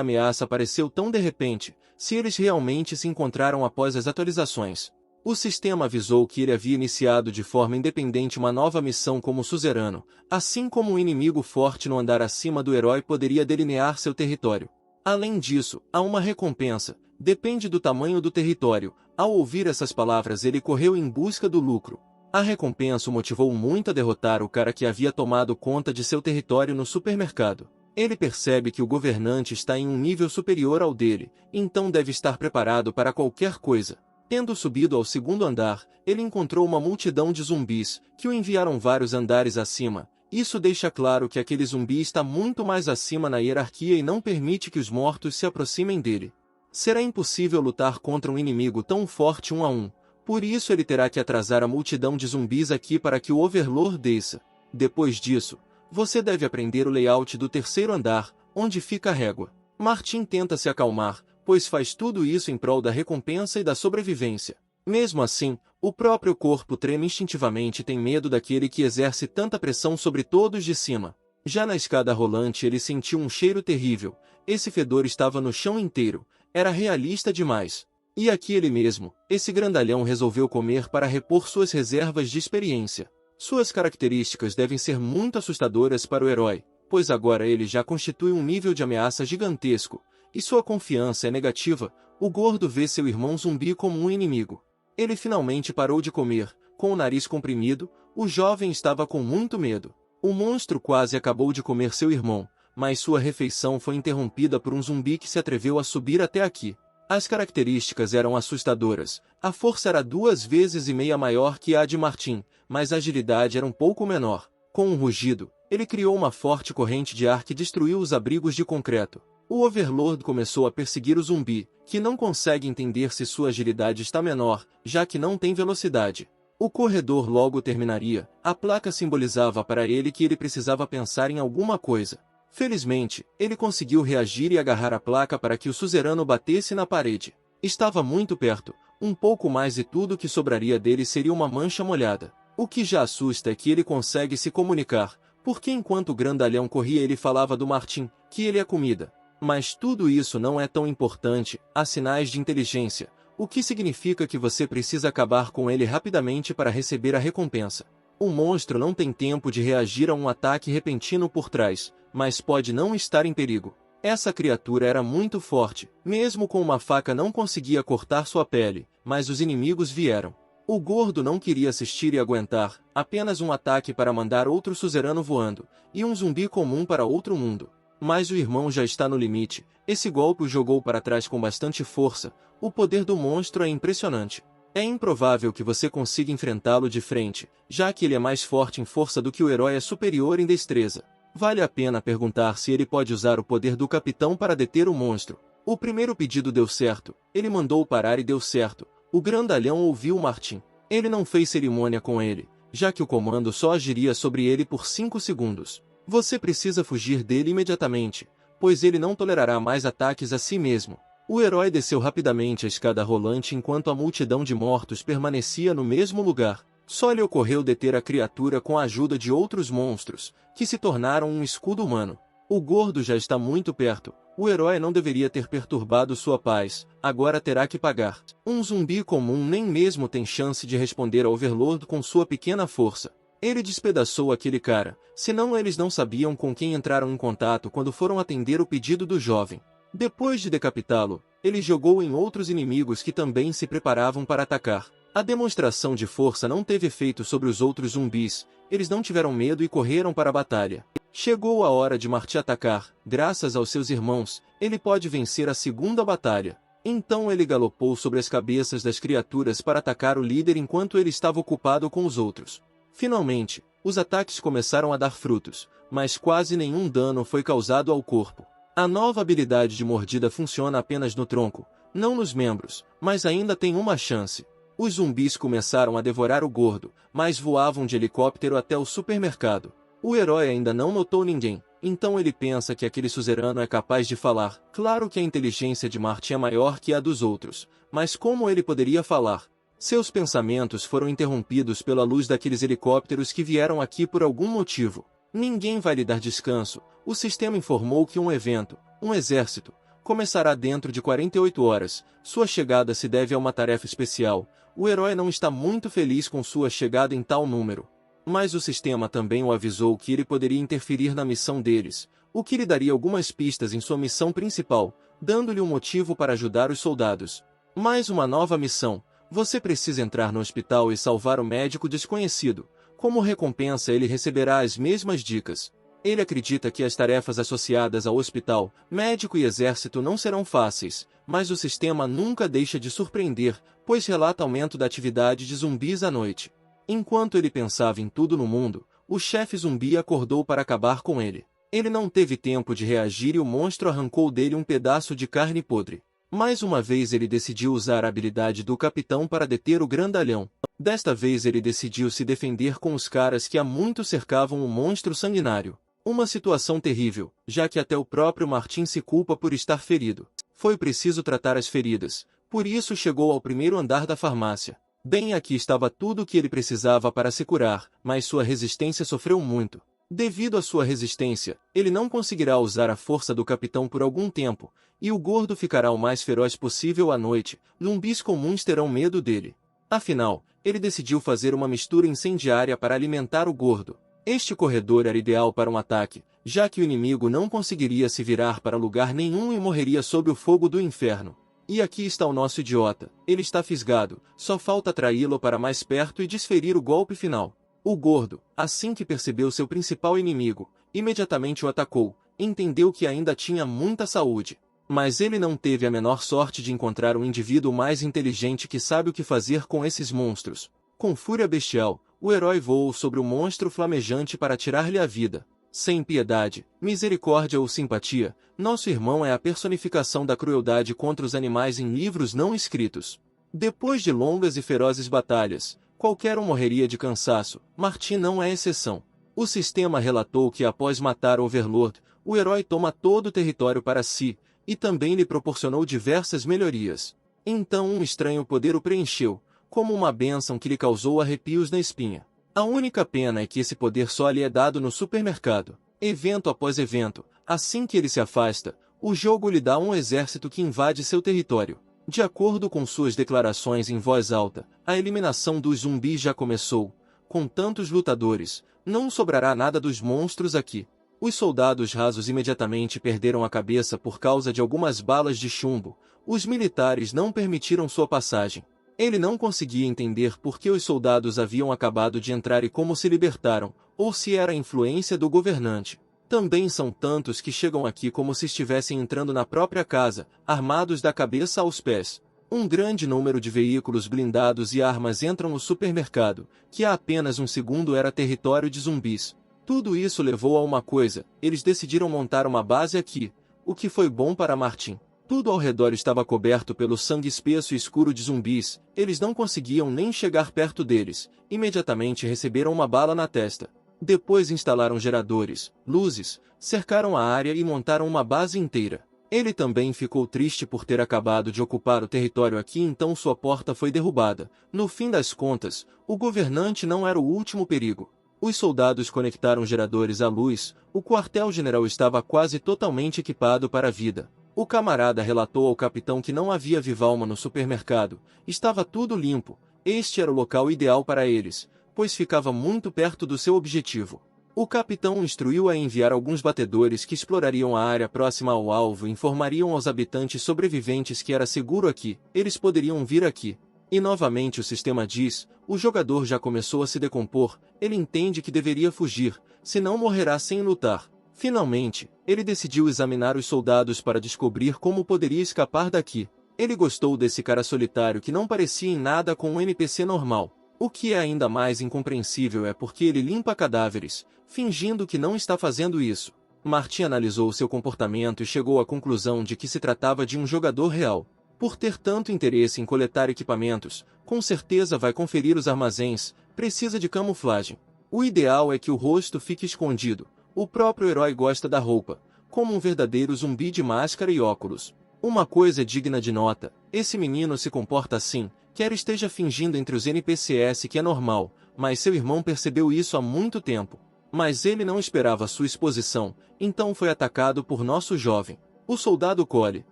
ameaça apareceu tão de repente, se eles realmente se encontraram após as atualizações. O sistema avisou que ele havia iniciado de forma independente uma nova missão como suzerano, assim como um inimigo forte no andar acima do herói poderia delinear seu território. Além disso, há uma recompensa, depende do tamanho do território. Ao ouvir essas palavras ele correu em busca do lucro. A recompensa o motivou muito a derrotar o cara que havia tomado conta de seu território no supermercado. Ele percebe que o governante está em um nível superior ao dele, então deve estar preparado para qualquer coisa. Tendo subido ao segundo andar, ele encontrou uma multidão de zumbis, que o enviaram vários andares acima. Isso deixa claro que aquele zumbi está muito mais acima na hierarquia e não permite que os mortos se aproximem dele. Será impossível lutar contra um inimigo tão forte 1 a 1. Por isso ele terá que atrasar a multidão de zumbis aqui para que o Overlord desça. Depois disso, você deve aprender o layout do terceiro andar, onde fica a régua. Martin tenta se acalmar, pois faz tudo isso em prol da recompensa e da sobrevivência. Mesmo assim, o próprio corpo treme instintivamente e tem medo daquele que exerce tanta pressão sobre todos de cima. Já na escada rolante ele sentiu um cheiro terrível. Esse fedor estava no chão inteiro. Era realista demais. E aqui ele mesmo, esse grandalhão resolveu comer para repor suas reservas de experiência. Suas características devem ser muito assustadoras para o herói, pois agora ele já constitui um nível de ameaça gigantesco, e sua confiança é negativa. O gordo vê seu irmão zumbi como um inimigo. Ele finalmente parou de comer. Com o nariz comprimido, o jovem estava com muito medo. O monstro quase acabou de comer seu irmão, mas sua refeição foi interrompida por um zumbi que se atreveu a subir até aqui. As características eram assustadoras. A força era 2,5 vezes maior que a de Martin, mas a agilidade era um pouco menor. Com um rugido, ele criou uma forte corrente de ar que destruiu os abrigos de concreto. O Overlord começou a perseguir o zumbi, que não consegue entender se sua agilidade está menor, já que não tem velocidade. O corredor logo terminaria. A placa simbolizava para ele que ele precisava pensar em alguma coisa. Felizmente, ele conseguiu reagir e agarrar a placa para que o suzerano batesse na parede. Estava muito perto. Um pouco mais e tudo que sobraria dele seria uma mancha molhada. O que já assusta é que ele consegue se comunicar, porque enquanto o grandalhão corria ele falava do Martin, que ele é comida. Mas tudo isso não é tão importante. Há sinais de inteligência, o que significa que você precisa acabar com ele rapidamente para receber a recompensa. O monstro não tem tempo de reagir a um ataque repentino por trás, mas pode não estar em perigo. Essa criatura era muito forte, mesmo com uma faca não conseguia cortar sua pele, mas os inimigos vieram. O gordo não queria assistir e aguentar, apenas um ataque para mandar outro suzerano voando, e um zumbi comum para outro mundo. Mas o irmão já está no limite. Esse golpe o jogou para trás com bastante força. O poder do monstro é impressionante. É improvável que você consiga enfrentá-lo de frente, já que ele é mais forte em força do que o herói é superior em destreza. Vale a pena perguntar se ele pode usar o poder do capitão para deter o monstro. O primeiro pedido deu certo. Ele mandou parar e deu certo. O grandalhão ouviu Martin. Ele não fez cerimônia com ele, já que o comando só agiria sobre ele por 5 segundos. Você precisa fugir dele imediatamente, pois ele não tolerará mais ataques a si mesmo. O herói desceu rapidamente a escada rolante enquanto a multidão de mortos permanecia no mesmo lugar. Só lhe ocorreu deter a criatura com a ajuda de outros monstros, que se tornaram um escudo humano. O gordo já está muito perto. O herói não deveria ter perturbado sua paz, agora terá que pagar. Um zumbi comum nem mesmo tem chance de responder ao Overlord com sua pequena força. Ele despedaçou aquele cara, senão eles não sabiam com quem entraram em contato quando foram atender o pedido do jovem. Depois de decapitá-lo, ele jogou em outros inimigos que também se preparavam para atacar. A demonstração de força não teve efeito sobre os outros zumbis, eles não tiveram medo e correram para a batalha. Chegou a hora de Martin atacar. Graças aos seus irmãos, ele pode vencer a segunda batalha. Então ele galopou sobre as cabeças das criaturas para atacar o líder enquanto ele estava ocupado com os outros. Finalmente, os ataques começaram a dar frutos, mas quase nenhum dano foi causado ao corpo. A nova habilidade de mordida funciona apenas no tronco, não nos membros, mas ainda tem uma chance. Os zumbis começaram a devorar o gordo, mas voavam de helicóptero até o supermercado. O herói ainda não notou ninguém, então ele pensa que aquele suzerano é capaz de falar. Claro que a inteligência de Martin é maior que a dos outros, mas como ele poderia falar? Seus pensamentos foram interrompidos pela luz daqueles helicópteros que vieram aqui por algum motivo. Ninguém vai lhe dar descanso. O sistema informou que um evento, um exército, começará dentro de 48 horas. Sua chegada se deve a uma tarefa especial. O herói não está muito feliz com sua chegada em tal número. Mas o sistema também o avisou que ele poderia interferir na missão deles, o que lhe daria algumas pistas em sua missão principal, dando-lhe um motivo para ajudar os soldados. Mais uma nova missão. Você precisa entrar no hospital e salvar o médico desconhecido. Como recompensa, ele receberá as mesmas dicas. Ele acredita que as tarefas associadas ao hospital, médico e exército não serão fáceis, mas o sistema nunca deixa de surpreender, pois relata aumento da atividade de zumbis à noite. Enquanto ele pensava em tudo no mundo, o chefe zumbi acordou para acabar com ele. Ele não teve tempo de reagir e o monstro arrancou dele um pedaço de carne podre. Mais uma vez ele decidiu usar a habilidade do capitão para deter o grandalhão. Desta vez ele decidiu se defender com os caras que há muito cercavam o monstro sanguinário. Uma situação terrível, já que até o próprio Martin se culpa por estar ferido. Foi preciso tratar as feridas, por isso chegou ao primeiro andar da farmácia. Bem, aqui estava tudo o que ele precisava para se curar, mas sua resistência sofreu muito. Devido à sua resistência, ele não conseguirá usar a força do capitão por algum tempo, e o gordo ficará o mais feroz possível à noite. Zumbis comuns terão medo dele. Afinal, ele decidiu fazer uma mistura incendiária para alimentar o gordo. Este corredor era ideal para um ataque, já que o inimigo não conseguiria se virar para lugar nenhum e morreria sob o fogo do inferno. E aqui está o nosso idiota. Ele está fisgado, só falta atraí-lo para mais perto e desferir o golpe final. O gordo, assim que percebeu seu principal inimigo, imediatamente o atacou, entendeu que ainda tinha muita saúde. Mas ele não teve a menor sorte de encontrar um indivíduo mais inteligente que sabe o que fazer com esses monstros. Com fúria bestial, o herói voou sobre o monstro flamejante para tirar-lhe a vida. Sem piedade, misericórdia ou simpatia, nosso irmão é a personificação da crueldade contra os animais em livros não escritos. Depois de longas e ferozes batalhas, qualquer um morreria de cansaço. Martin não é exceção. O sistema relatou que após matar o Overlord, o herói toma todo o território para si, e também lhe proporcionou diversas melhorias. Então um estranho poder o preencheu, como uma bênção que lhe causou arrepios na espinha. A única pena é que esse poder só lhe é dado no supermercado. Evento após evento, assim que ele se afasta, o jogo lhe dá um exército que invade seu território. De acordo com suas declarações em voz alta, a eliminação dos zumbis já começou. Com tantos lutadores, não sobrará nada dos monstros aqui. Os soldados rasos imediatamente perderam a cabeça por causa de algumas balas de chumbo. Os militares não permitiram sua passagem. Ele não conseguia entender por que os soldados haviam acabado de entrar e como se libertaram, ou se era a influência do governante. Também são tantos que chegam aqui como se estivessem entrando na própria casa, armados da cabeça aos pés. Um grande número de veículos blindados e armas entram no supermercado, que há apenas um segundo era território de zumbis. Tudo isso levou a uma coisa: eles decidiram montar uma base aqui, o que foi bom para Martin. Tudo ao redor estava coberto pelo sangue espesso e escuro de zumbis, eles não conseguiam nem chegar perto deles, imediatamente receberam uma bala na testa. Depois instalaram geradores, luzes, cercaram a área e montaram uma base inteira. Ele também ficou triste por ter acabado de ocupar o território aqui, então sua porta foi derrubada. No fim das contas, o governante não era o último perigo. Os soldados conectaram geradores à luz, o quartel-general estava quase totalmente equipado para a vida. O camarada relatou ao capitão que não havia viva alma no supermercado, estava tudo limpo, este era o local ideal para eles, pois ficava muito perto do seu objetivo. O capitão instruiu a enviar alguns batedores que explorariam a área próxima ao alvo e informariam aos habitantes sobreviventes que era seguro aqui, eles poderiam vir aqui. E novamente o sistema diz, o jogador já começou a se decompor, ele entende que deveria fugir, senão morrerá sem lutar. Finalmente, ele decidiu examinar os soldados para descobrir como poderia escapar daqui. Ele gostou desse cara solitário que não parecia em nada com um NPC normal. O que é ainda mais incompreensível é porque ele limpa cadáveres, fingindo que não está fazendo isso. Martin analisou seu comportamento e chegou à conclusão de que se tratava de um jogador real. Por ter tanto interesse em coletar equipamentos, com certeza vai conferir os armazéns, precisa de camuflagem. O ideal é que o rosto fique escondido. O próprio herói gosta da roupa, como um verdadeiro zumbi de máscara e óculos. Uma coisa é digna de nota, esse menino se comporta assim, Quer esteja fingindo entre os NPCs que é normal, mas seu irmão percebeu isso há muito tempo. Mas ele não esperava sua exposição, então foi atacado por nosso jovem. O soldado Cole,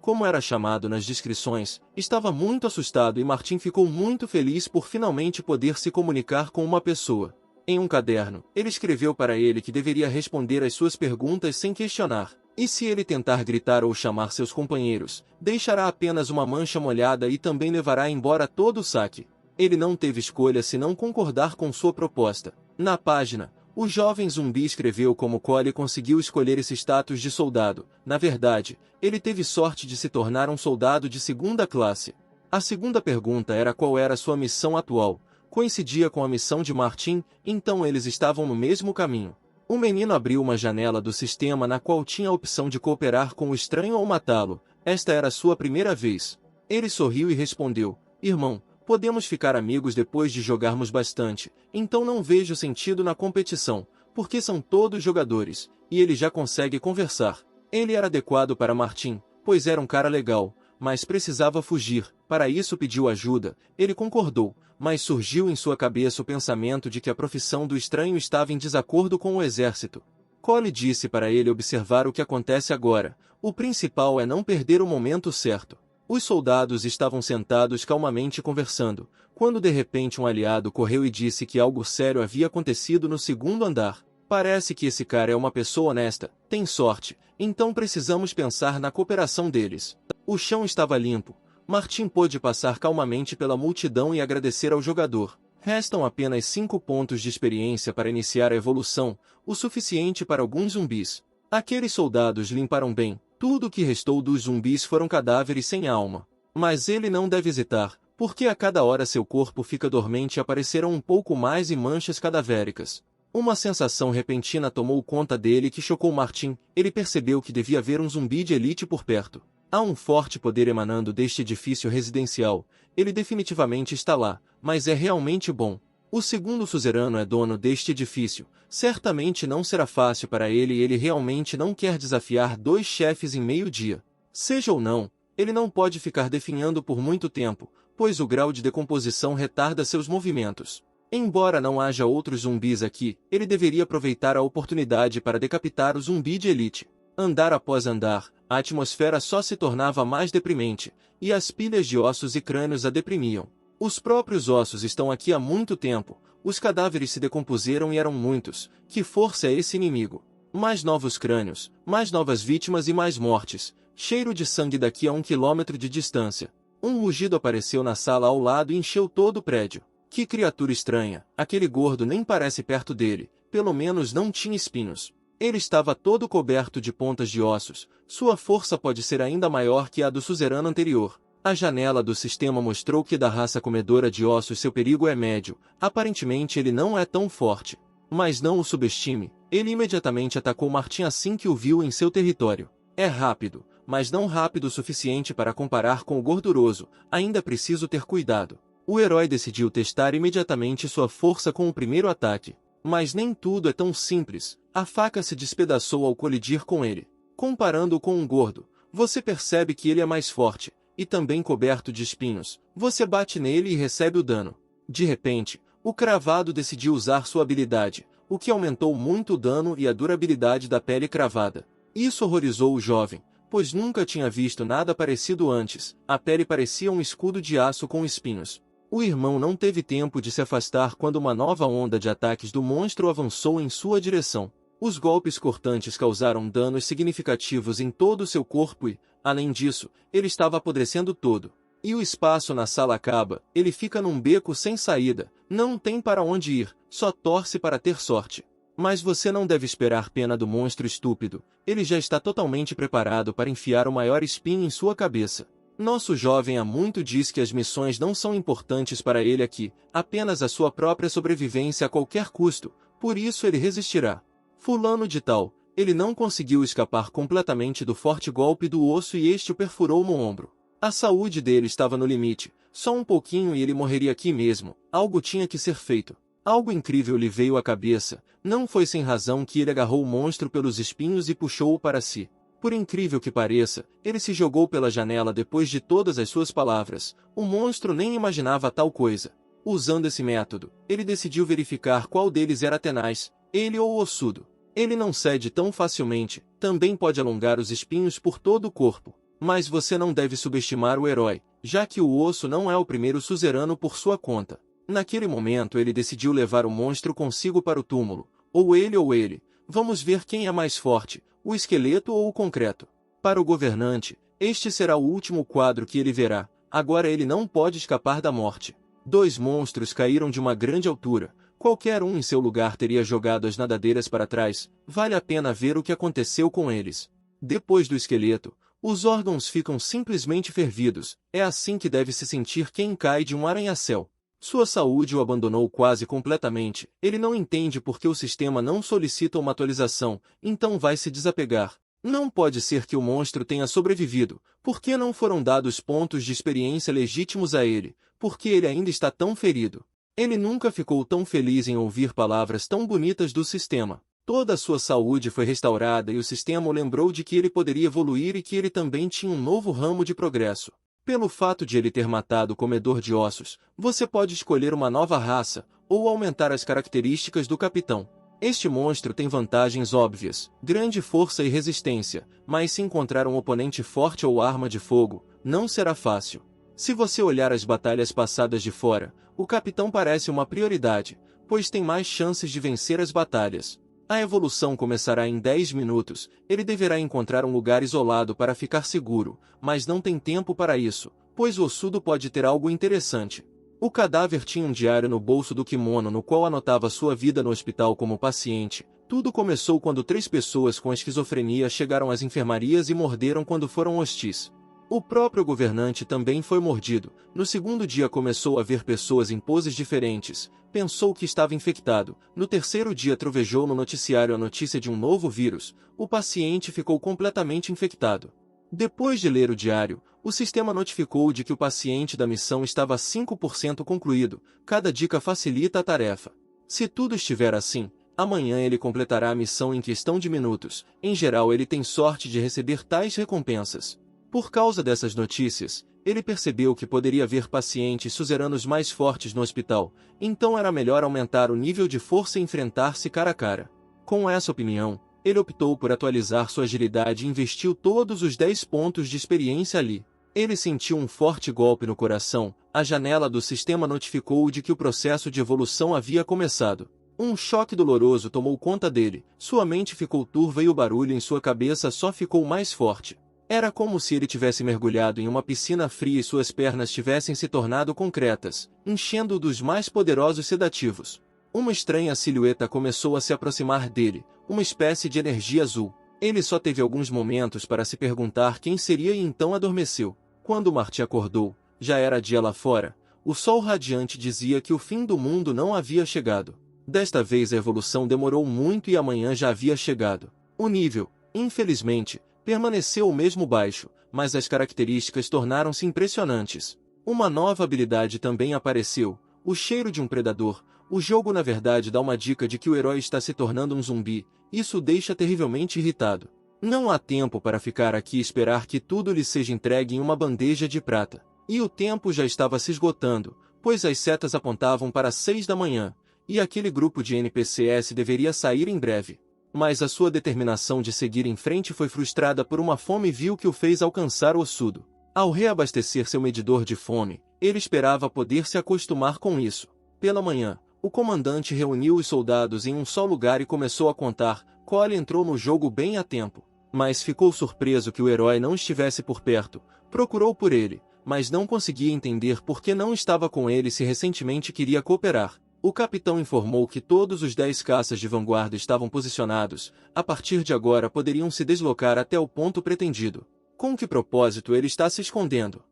como era chamado nas descrições, estava muito assustado e Martin ficou muito feliz por finalmente poder se comunicar com uma pessoa. Em um caderno, ele escreveu para ele que deveria responder às suas perguntas sem questionar. E se ele tentar gritar ou chamar seus companheiros, deixará apenas uma mancha molhada e também levará embora todo o saque. Ele não teve escolha senão concordar com sua proposta. Na página, o jovem zumbi escreveu como Cole conseguiu escolher esse status de soldado. Na verdade, ele teve sorte de se tornar um soldado de segunda classe. A segunda pergunta era qual era sua missão atual. Coincidia com a missão de Martin, então eles estavam no mesmo caminho. O menino abriu uma janela do sistema na qual tinha a opção de cooperar com o estranho ou matá-lo. Esta era sua primeira vez. Ele sorriu e respondeu: "Irmão, podemos ficar amigos depois de jogarmos bastante, então não vejo sentido na competição, porque são todos jogadores, e ele já consegue conversar." Ele era adequado para Martin, pois era um cara legal, mas precisava fugir. Para isso pediu ajuda. Ele concordou, mas surgiu em sua cabeça o pensamento de que a profissão do estranho estava em desacordo com o exército. Cole disse para ele observar o que acontece agora. O principal é não perder o momento certo. Os soldados estavam sentados calmamente conversando, quando de repente um aliado correu e disse que algo sério havia acontecido no segundo andar. "Parece que esse cara é uma pessoa honesta, tem sorte, então precisamos pensar na cooperação deles." O chão estava limpo. Martin pôde passar calmamente pela multidão e agradecer ao jogador. Restam apenas 5 pontos de experiência para iniciar a evolução, o suficiente para alguns zumbis. Aqueles soldados limparam bem. Tudo o que restou dos zumbis foram cadáveres sem alma. Mas ele não deve hesitar, porque a cada hora seu corpo fica dormente e aparecerão um pouco mais e manchas cadavéricas. Uma sensação repentina tomou conta dele que chocou Martin. Ele percebeu que devia haver um zumbi de elite por perto. Há um forte poder emanando deste edifício residencial. Ele definitivamente está lá, mas é realmente bom. O segundo suzerano é dono deste edifício. Certamente não será fácil para ele e ele realmente não quer desafiar 2 chefes em meio-dia. Seja ou não, ele não pode ficar definhando por muito tempo, pois o grau de decomposição retarda seus movimentos. Embora não haja outros zumbis aqui, ele deveria aproveitar a oportunidade para decapitar o zumbi de elite. Andar após andar, a atmosfera só se tornava mais deprimente, e as pilhas de ossos e crânios a deprimiam. Os próprios ossos estão aqui há muito tempo, os cadáveres se decompuseram e eram muitos. Que força é esse inimigo? Mais novos crânios, mais novas vítimas e mais mortes. Cheiro de sangue daqui a 1 quilômetro de distância. Um rugido apareceu na sala ao lado e encheu todo o prédio. Que criatura estranha, aquele gordo nem parece perto dele, pelo menos não tinha espinhos. Ele estava todo coberto de pontas de ossos, sua força pode ser ainda maior que a do suzerano anterior. A janela do sistema mostrou que da raça comedora de ossos seu perigo é médio, aparentemente ele não é tão forte. Mas não o subestime, ele imediatamente atacou Martin assim que o viu em seu território. É rápido, mas não rápido o suficiente para comparar com o gorduroso, ainda preciso ter cuidado. O herói decidiu testar imediatamente sua força com o primeiro ataque. Mas nem tudo é tão simples, a faca se despedaçou ao colidir com ele. Comparando-o com um gordo, você percebe que ele é mais forte, e também coberto de espinhos. Você bate nele e recebe o dano. De repente, o cravado decidiu usar sua habilidade, o que aumentou muito o dano e a durabilidade da pele cravada. Isso horrorizou o jovem, pois nunca tinha visto nada parecido antes. A pele parecia um escudo de aço com espinhos. O irmão não teve tempo de se afastar quando uma nova onda de ataques do monstro avançou em sua direção. Os golpes cortantes causaram danos significativos em todo o seu corpo e, além disso, ele estava apodrecendo todo. E o espaço na sala acaba, ele fica num beco sem saída, não tem para onde ir, só torce para ter sorte. Mas você não deve esperar pena do monstro estúpido, ele já está totalmente preparado para enfiar o maior espinho em sua cabeça. Nosso jovem há muito diz que as missões não são importantes para ele aqui, apenas a sua própria sobrevivência a qualquer custo, por isso ele resistirá. Fulano de tal, ele não conseguiu escapar completamente do forte golpe do osso e este o perfurou no ombro. A saúde dele estava no limite, só um pouquinho e ele morreria aqui mesmo, algo tinha que ser feito. Algo incrível lhe veio à cabeça, não foi sem razão que ele agarrou o monstro pelos espinhos e puxou-o para si. Por incrível que pareça, ele se jogou pela janela depois de todas as suas palavras. O monstro nem imaginava tal coisa. Usando esse método, ele decidiu verificar qual deles era tenaz, ele ou o ossudo. Ele não cede tão facilmente, também pode alongar os espinhos por todo o corpo. Mas você não deve subestimar o herói, já que o osso não é o primeiro suzerano por sua conta. Naquele momento ele decidiu levar o monstro consigo para o túmulo. Ou ele. Vamos ver quem é mais forte, o esqueleto ou o concreto. Para o governante, este será o último quadro que ele verá. Agora ele não pode escapar da morte. 2 monstros caíram de uma grande altura. Qualquer um em seu lugar teria jogado as nadadeiras para trás. Vale a pena ver o que aconteceu com eles. Depois do esqueleto, os órgãos ficam simplesmente fervidos. É assim que deve se sentir quem cai de um arranha-céu. Sua saúde o abandonou quase completamente. Ele não entende por que o sistema não solicita uma atualização, então vai se desapegar. Não pode ser que o monstro tenha sobrevivido. Por que não foram dados pontos de experiência legítimos a ele? Por que ele ainda está tão ferido? Ele nunca ficou tão feliz em ouvir palavras tão bonitas do sistema. Toda a sua saúde foi restaurada e o sistema o lembrou de que ele poderia evoluir e que ele também tinha um novo ramo de progresso. Pelo fato de ele ter matado o comedor de ossos, você pode escolher uma nova raça, ou aumentar as características do capitão. Este monstro tem vantagens óbvias, grande força e resistência, mas se encontrar um oponente forte ou arma de fogo, não será fácil. Se você olhar as batalhas passadas de fora, o capitão parece uma prioridade, pois tem mais chances de vencer as batalhas. A evolução começará em 10 minutos, ele deverá encontrar um lugar isolado para ficar seguro, mas não tem tempo para isso, pois o ossudo pode ter algo interessante. O cadáver tinha um diário no bolso do kimono no qual anotava sua vida no hospital como paciente. Tudo começou quando 3 pessoas com esquizofrenia chegaram às enfermarias e morderam quando foram hostis. O próprio governante também foi mordido. No segundo dia começou a ver pessoas em poses diferentes. Pensou que estava infectado. No terceiro dia trovejou no noticiário a notícia de um novo vírus. O paciente ficou completamente infectado. Depois de ler o diário, o sistema notificou de que o paciente da missão estava 5% concluído. Cada dica facilita a tarefa. Se tudo estiver assim, amanhã ele completará a missão em questão de minutos. Em geral, ele tem sorte de receber tais recompensas. Por causa dessas notícias, ele percebeu que poderia ver pacientes suzeranos mais fortes no hospital, então era melhor aumentar o nível de força e enfrentar-se cara a cara. Com essa opinião, ele optou por atualizar sua agilidade e investiu todos os 10 pontos de experiência ali. Ele sentiu um forte golpe no coração, a janela do sistema notificou de que o processo de evolução havia começado. Um choque doloroso tomou conta dele, sua mente ficou turva e o barulho em sua cabeça só ficou mais forte. Era como se ele tivesse mergulhado em uma piscina fria e suas pernas tivessem se tornado concretas, enchendo-o dos mais poderosos sedativos. Uma estranha silhueta começou a se aproximar dele, uma espécie de energia azul. Ele só teve alguns momentos para se perguntar quem seria e então adormeceu. Quando Marty acordou, já era dia lá fora. O sol radiante dizia que o fim do mundo não havia chegado. Desta vez a evolução demorou muito e amanhã já havia chegado. O nível, infelizmente, permaneceu o mesmo baixo, mas as características tornaram-se impressionantes. Uma nova habilidade também apareceu, o cheiro de um predador. O jogo na verdade dá uma dica de que o herói está se tornando um zumbi, isso o deixa terrivelmente irritado. Não há tempo para ficar aqui e esperar que tudo lhe seja entregue em uma bandeja de prata. E o tempo já estava se esgotando, pois as setas apontavam para 6 da manhã, e aquele grupo de NPCs deveria sair em breve. Mas a sua determinação de seguir em frente foi frustrada por uma fome vil que o fez alcançar o ossudo. Ao reabastecer seu medidor de fome, ele esperava poder se acostumar com isso. Pela manhã, o comandante reuniu os soldados em um só lugar e começou a contar. Cole entrou no jogo bem a tempo, mas ficou surpreso que o herói não estivesse por perto. Procurou por ele, mas não conseguia entender por que não estava com ele se recentemente queria cooperar. O capitão informou que todos os 10 caças de vanguarda estavam posicionados, a partir de agora poderiam se deslocar até o ponto pretendido. Com que propósito ele está se escondendo?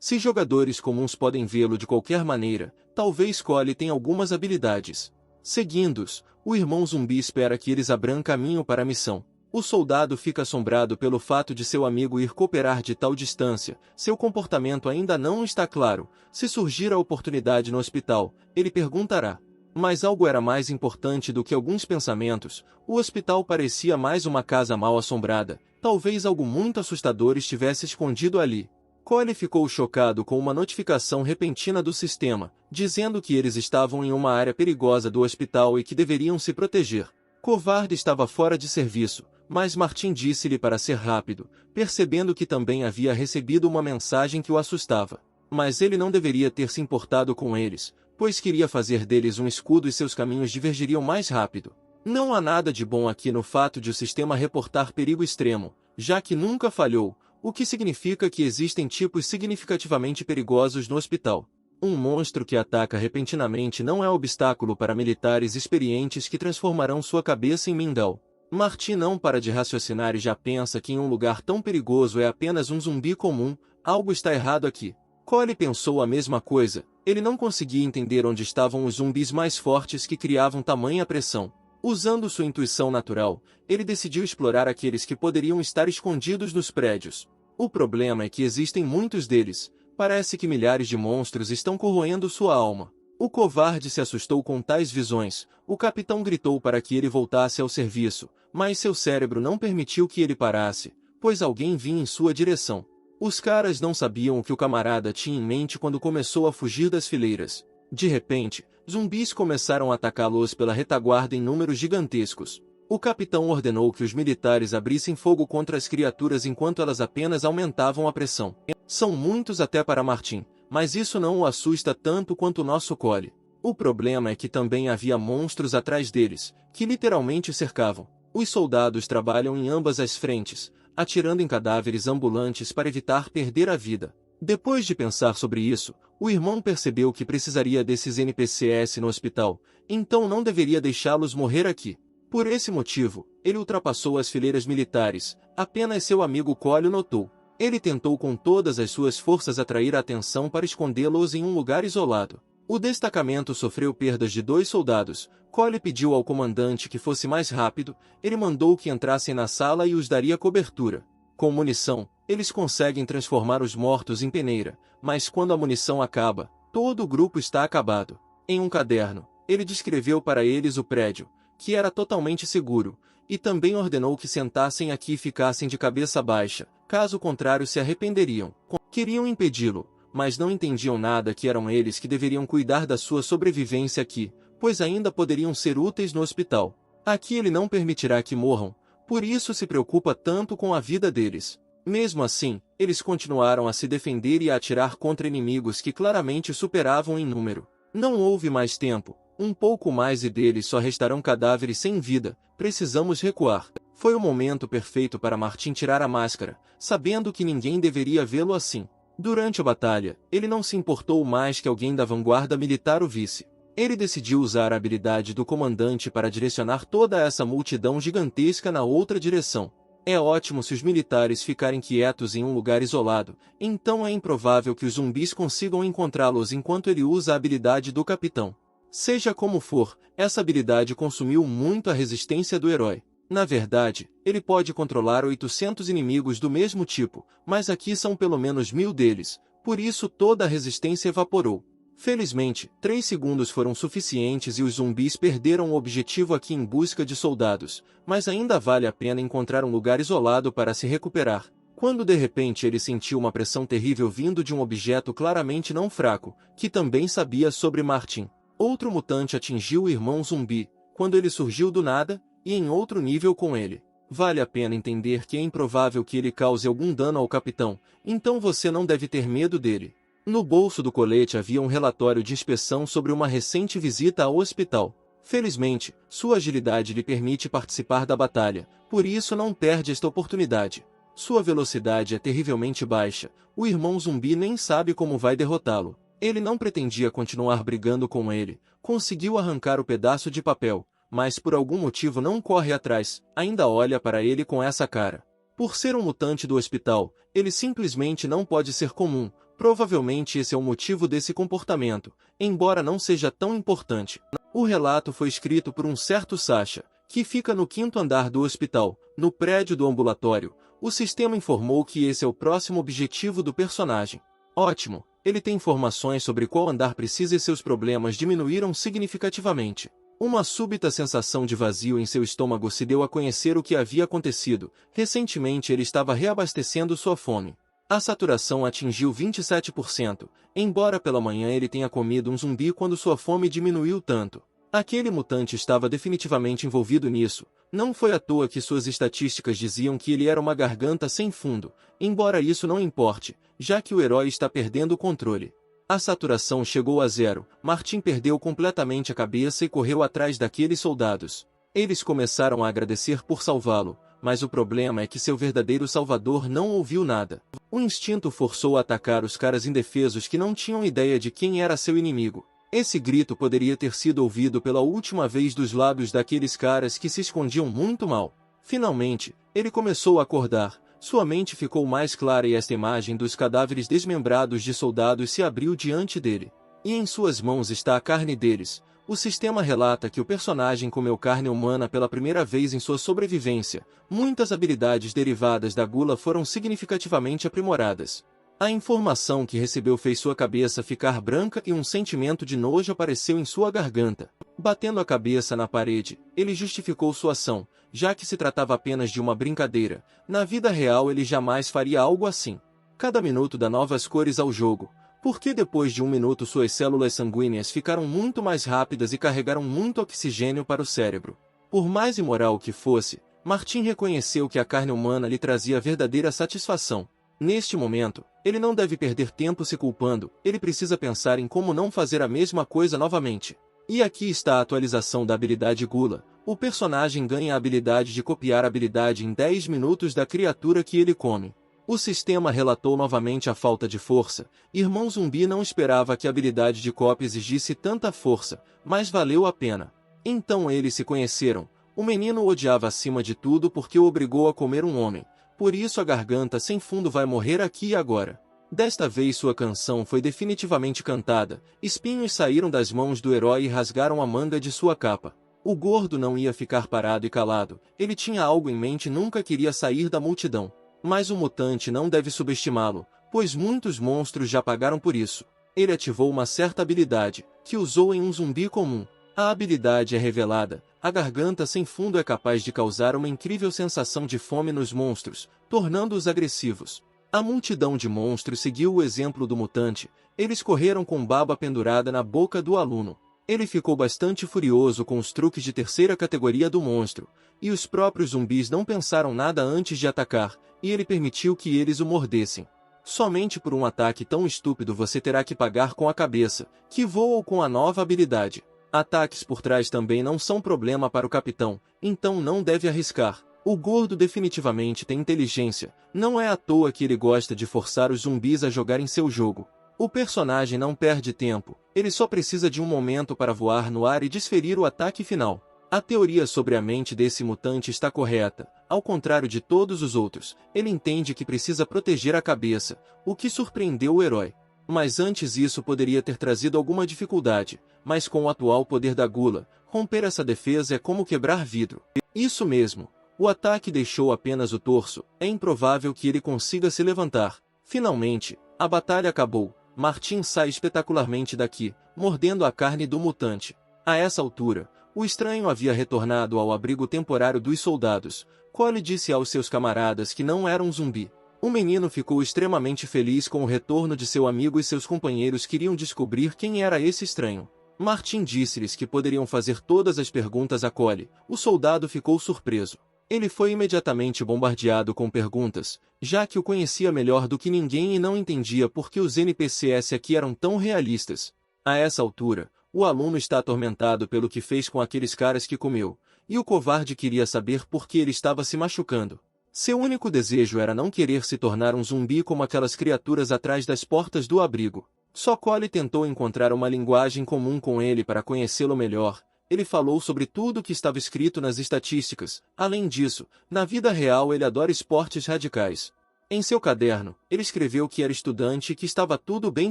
Se jogadores comuns podem vê-lo de qualquer maneira, talvez Cole tenha algumas habilidades. Seguindo-os, o irmão zumbi espera que eles abram caminho para a missão. O soldado fica assombrado pelo fato de seu amigo ir cooperar de tal distância. Seu comportamento ainda não está claro. Se surgir a oportunidade no hospital, ele perguntará. Mas algo era mais importante do que alguns pensamentos. O hospital parecia mais uma casa mal assombrada. Talvez algo muito assustador estivesse escondido ali. Cole ficou chocado com uma notificação repentina do sistema, dizendo que eles estavam em uma área perigosa do hospital e que deveriam se proteger. Covarde estava fora de serviço, mas Martin disse-lhe para ser rápido, percebendo que também havia recebido uma mensagem que o assustava. Mas ele não deveria ter se importado com eles, pois queria fazer deles um escudo e seus caminhos divergiriam mais rápido. Não há nada de bom aqui no fato de o sistema reportar perigo extremo, já que nunca falhou, o que significa que existem tipos significativamente perigosos no hospital. Um monstro que ataca repentinamente não é obstáculo para militares experientes que transformarão sua cabeça em mingau. Martin não para de raciocinar e já pensa que em um lugar tão perigoso é apenas um zumbi comum, algo está errado aqui. Cole pensou a mesma coisa, ele não conseguia entender onde estavam os zumbis mais fortes que criavam tamanha pressão. Usando sua intuição natural, ele decidiu explorar aqueles que poderiam estar escondidos nos prédios. O problema é que existem muitos deles. Parece que milhares de monstros estão corroendo sua alma. O covarde se assustou com tais visões. O capitão gritou para que ele voltasse ao serviço, mas seu cérebro não permitiu que ele parasse, pois alguém vinha em sua direção. Os caras não sabiam o que o camarada tinha em mente quando começou a fugir das fileiras. De repente, zumbis começaram a atacá-los pela retaguarda em números gigantescos. O capitão ordenou que os militares abrissem fogo contra as criaturas enquanto elas apenas aumentavam a pressão. São muitos até para Martin, mas isso não o assusta tanto quanto o nosso Cole. O problema é que também havia monstros atrás deles, que literalmente cercavam. Os soldados trabalham em ambas as frentes, atirando em cadáveres ambulantes para evitar perder a vida. Depois de pensar sobre isso, o irmão percebeu que precisaria desses NPCs no hospital, então não deveria deixá-los morrer aqui. Por esse motivo, ele ultrapassou as fileiras militares, apenas seu amigo Cole o notou. Ele tentou com todas as suas forças atrair a atenção para escondê-los em um lugar isolado. O destacamento sofreu perdas de 2 soldados. Cole pediu ao comandante que fosse mais rápido, ele mandou que entrassem na sala e os daria cobertura. Com munição, eles conseguem transformar os mortos em peneira, mas quando a munição acaba, todo o grupo está acabado. Em um caderno, ele descreveu para eles o prédio, que era totalmente seguro, e também ordenou que sentassem aqui e ficassem de cabeça baixa, caso contrário se arrependeriam. Queriam impedi-lo, mas não entendiam nada que eram eles que deveriam cuidar da sua sobrevivência aqui, pois ainda poderiam ser úteis no hospital. Aqui ele não permitirá que morram, por isso se preocupa tanto com a vida deles. Mesmo assim, eles continuaram a se defender e a atirar contra inimigos que claramente superavam em número. Não houve mais tempo. Um pouco mais e deles só restarão cadáveres sem vida. Precisamos recuar. Foi o momento perfeito para Martin tirar a máscara, sabendo que ninguém deveria vê-lo assim. Durante a batalha, ele não se importou mais que alguém da vanguarda militar o visse. Ele decidiu usar a habilidade do comandante para direcionar toda essa multidão gigantesca na outra direção. É ótimo se os militares ficarem quietos em um lugar isolado, então é improvável que os zumbis consigam encontrá-los enquanto ele usa a habilidade do capitão. Seja como for, essa habilidade consumiu muito a resistência do herói. Na verdade, ele pode controlar 800 inimigos do mesmo tipo, mas aqui são pelo menos 1000 deles, por isso toda a resistência evaporou. Felizmente, 3 segundos foram suficientes e os zumbis perderam o objetivo aqui em busca de soldados, mas ainda vale a pena encontrar um lugar isolado para se recuperar. Quando de repente ele sentiu uma pressão terrível vindo de um objeto claramente não fraco, que também sabia sobre Martin. Outro mutante atingiu o irmão zumbi, quando ele surgiu do nada, e em outro nível com ele. Vale a pena entender que é improvável que ele cause algum dano ao capitão, então você não deve ter medo dele. No bolso do colete havia um relatório de inspeção sobre uma recente visita ao hospital. Felizmente, sua agilidade lhe permite participar da batalha, por isso não perde esta oportunidade. Sua velocidade é terrivelmente baixa, o irmão zumbi nem sabe como vai derrotá-lo. Ele não pretendia continuar brigando com ele, conseguiu arrancar o pedaço de papel, mas por algum motivo não corre atrás, ainda olha para ele com essa cara. Por ser um mutante do hospital, ele simplesmente não pode ser comum, provavelmente esse é o motivo desse comportamento, embora não seja tão importante. O relato foi escrito por um certo Sasha, que fica no 5º andar do hospital, no prédio do ambulatório. O sistema informou que esse é o próximo objetivo do personagem. Ótimo! Ele tem informações sobre qual andar precisa e seus problemas diminuíram significativamente. Uma súbita sensação de vazio em seu estômago se deu a conhecer o que havia acontecido. Recentemente ele estava reabastecendo sua fome. A saturação atingiu 27%, embora pela manhã ele tenha comido um zumbi quando sua fome diminuiu tanto. Aquele mutante estava definitivamente envolvido nisso. Não foi à toa que suas estatísticas diziam que ele era uma garganta sem fundo, embora isso não importe, já que o herói está perdendo o controle. A saturação chegou a zero, Martin perdeu completamente a cabeça e correu atrás daqueles soldados. Eles começaram a agradecer por salvá-lo, mas o problema é que seu verdadeiro salvador não ouviu nada. O instinto forçou a atacar os caras indefesos que não tinham ideia de quem era seu inimigo. Esse grito poderia ter sido ouvido pela última vez dos lábios daqueles caras que se escondiam muito mal. Finalmente, ele começou a acordar. Sua mente ficou mais clara e esta imagem dos cadáveres desmembrados de soldados se abriu diante dele. E em suas mãos está a carne deles. O sistema relata que o personagem comeu carne humana pela primeira vez em sua sobrevivência. Muitas habilidades derivadas da gula foram significativamente aprimoradas. A informação que recebeu fez sua cabeça ficar branca e um sentimento de nojo apareceu em sua garganta. Batendo a cabeça na parede, ele justificou sua ação, já que se tratava apenas de uma brincadeira. Na vida real ele jamais faria algo assim. Cada minuto dá novas cores ao jogo, porque depois de um minuto suas células sanguíneas ficaram muito mais rápidas e carregaram muito oxigênio para o cérebro. Por mais imoral que fosse, Martin reconheceu que a carne humana lhe trazia verdadeira satisfação. Neste momento, ele não deve perder tempo se culpando, ele precisa pensar em como não fazer a mesma coisa novamente. E aqui está a atualização da habilidade Gula. O personagem ganha a habilidade de copiar a habilidade em 10 minutos da criatura que ele come. O sistema relatou novamente a falta de força. Irmão Zumbi não esperava que a habilidade de cópia exigisse tanta força, mas valeu a pena. Então eles se conheceram. O menino o odiava acima de tudo porque o obrigou a comer um homem. Por isso a garganta sem fundo vai morrer aqui e agora. Desta vez sua canção foi definitivamente cantada. Espinhos saíram das mãos do herói e rasgaram a manga de sua capa. O gordo não ia ficar parado e calado. Ele tinha algo em mente e nunca queria sair da multidão. Mas o mutante não deve subestimá-lo, pois muitos monstros já pagaram por isso. Ele ativou uma certa habilidade, que usou em um zumbi comum. A habilidade é revelada. A garganta sem fundo é capaz de causar uma incrível sensação de fome nos monstros, tornando-os agressivos. A multidão de monstros seguiu o exemplo do mutante. Eles correram com baba pendurada na boca do aluno. Ele ficou bastante furioso com os truques de terceira categoria do monstro, e os próprios zumbis não pensaram nada antes de atacar, e ele permitiu que eles o mordessem. Somente por um ataque tão estúpido você terá que pagar com a cabeça, que voa com a nova habilidade. Ataques por trás também não são problema para o capitão, então não deve arriscar. O gordo definitivamente tem inteligência, não é à toa que ele gosta de forçar os zumbis a jogarem seu jogo. O personagem não perde tempo, ele só precisa de um momento para voar no ar e desferir o ataque final. A teoria sobre a mente desse mutante está correta, ao contrário de todos os outros, ele entende que precisa proteger a cabeça, o que surpreendeu o herói. Mas antes isso poderia ter trazido alguma dificuldade, mas com o atual poder da gula, romper essa defesa é como quebrar vidro. Isso mesmo, o ataque deixou apenas o torso, é improvável que ele consiga se levantar. Finalmente, a batalha acabou, Martin sai espetacularmente daqui, mordendo a carne do mutante. A essa altura, o estranho havia retornado ao abrigo temporário dos soldados. Cole disse aos seus camaradas que não era um zumbi. O menino ficou extremamente feliz com o retorno de seu amigo e seus companheiros queriam descobrir quem era esse estranho. Martin disse-lhes que poderiam fazer todas as perguntas a Cole. O soldado ficou surpreso. Ele foi imediatamente bombardeado com perguntas, já que o conhecia melhor do que ninguém e não entendia por que os NPCs aqui eram tão realistas. A essa altura, o aluno está atormentado pelo que fez com aqueles caras que comeu, e o covarde queria saber por que ele estava se machucando. Seu único desejo era não querer se tornar um zumbi como aquelas criaturas atrás das portas do abrigo. Só Cole tentou encontrar uma linguagem comum com ele para conhecê-lo melhor. Ele falou sobre tudo o que estava escrito nas estatísticas. Além disso, na vida real ele adora esportes radicais. Em seu caderno, ele escreveu que era estudante e que estava tudo bem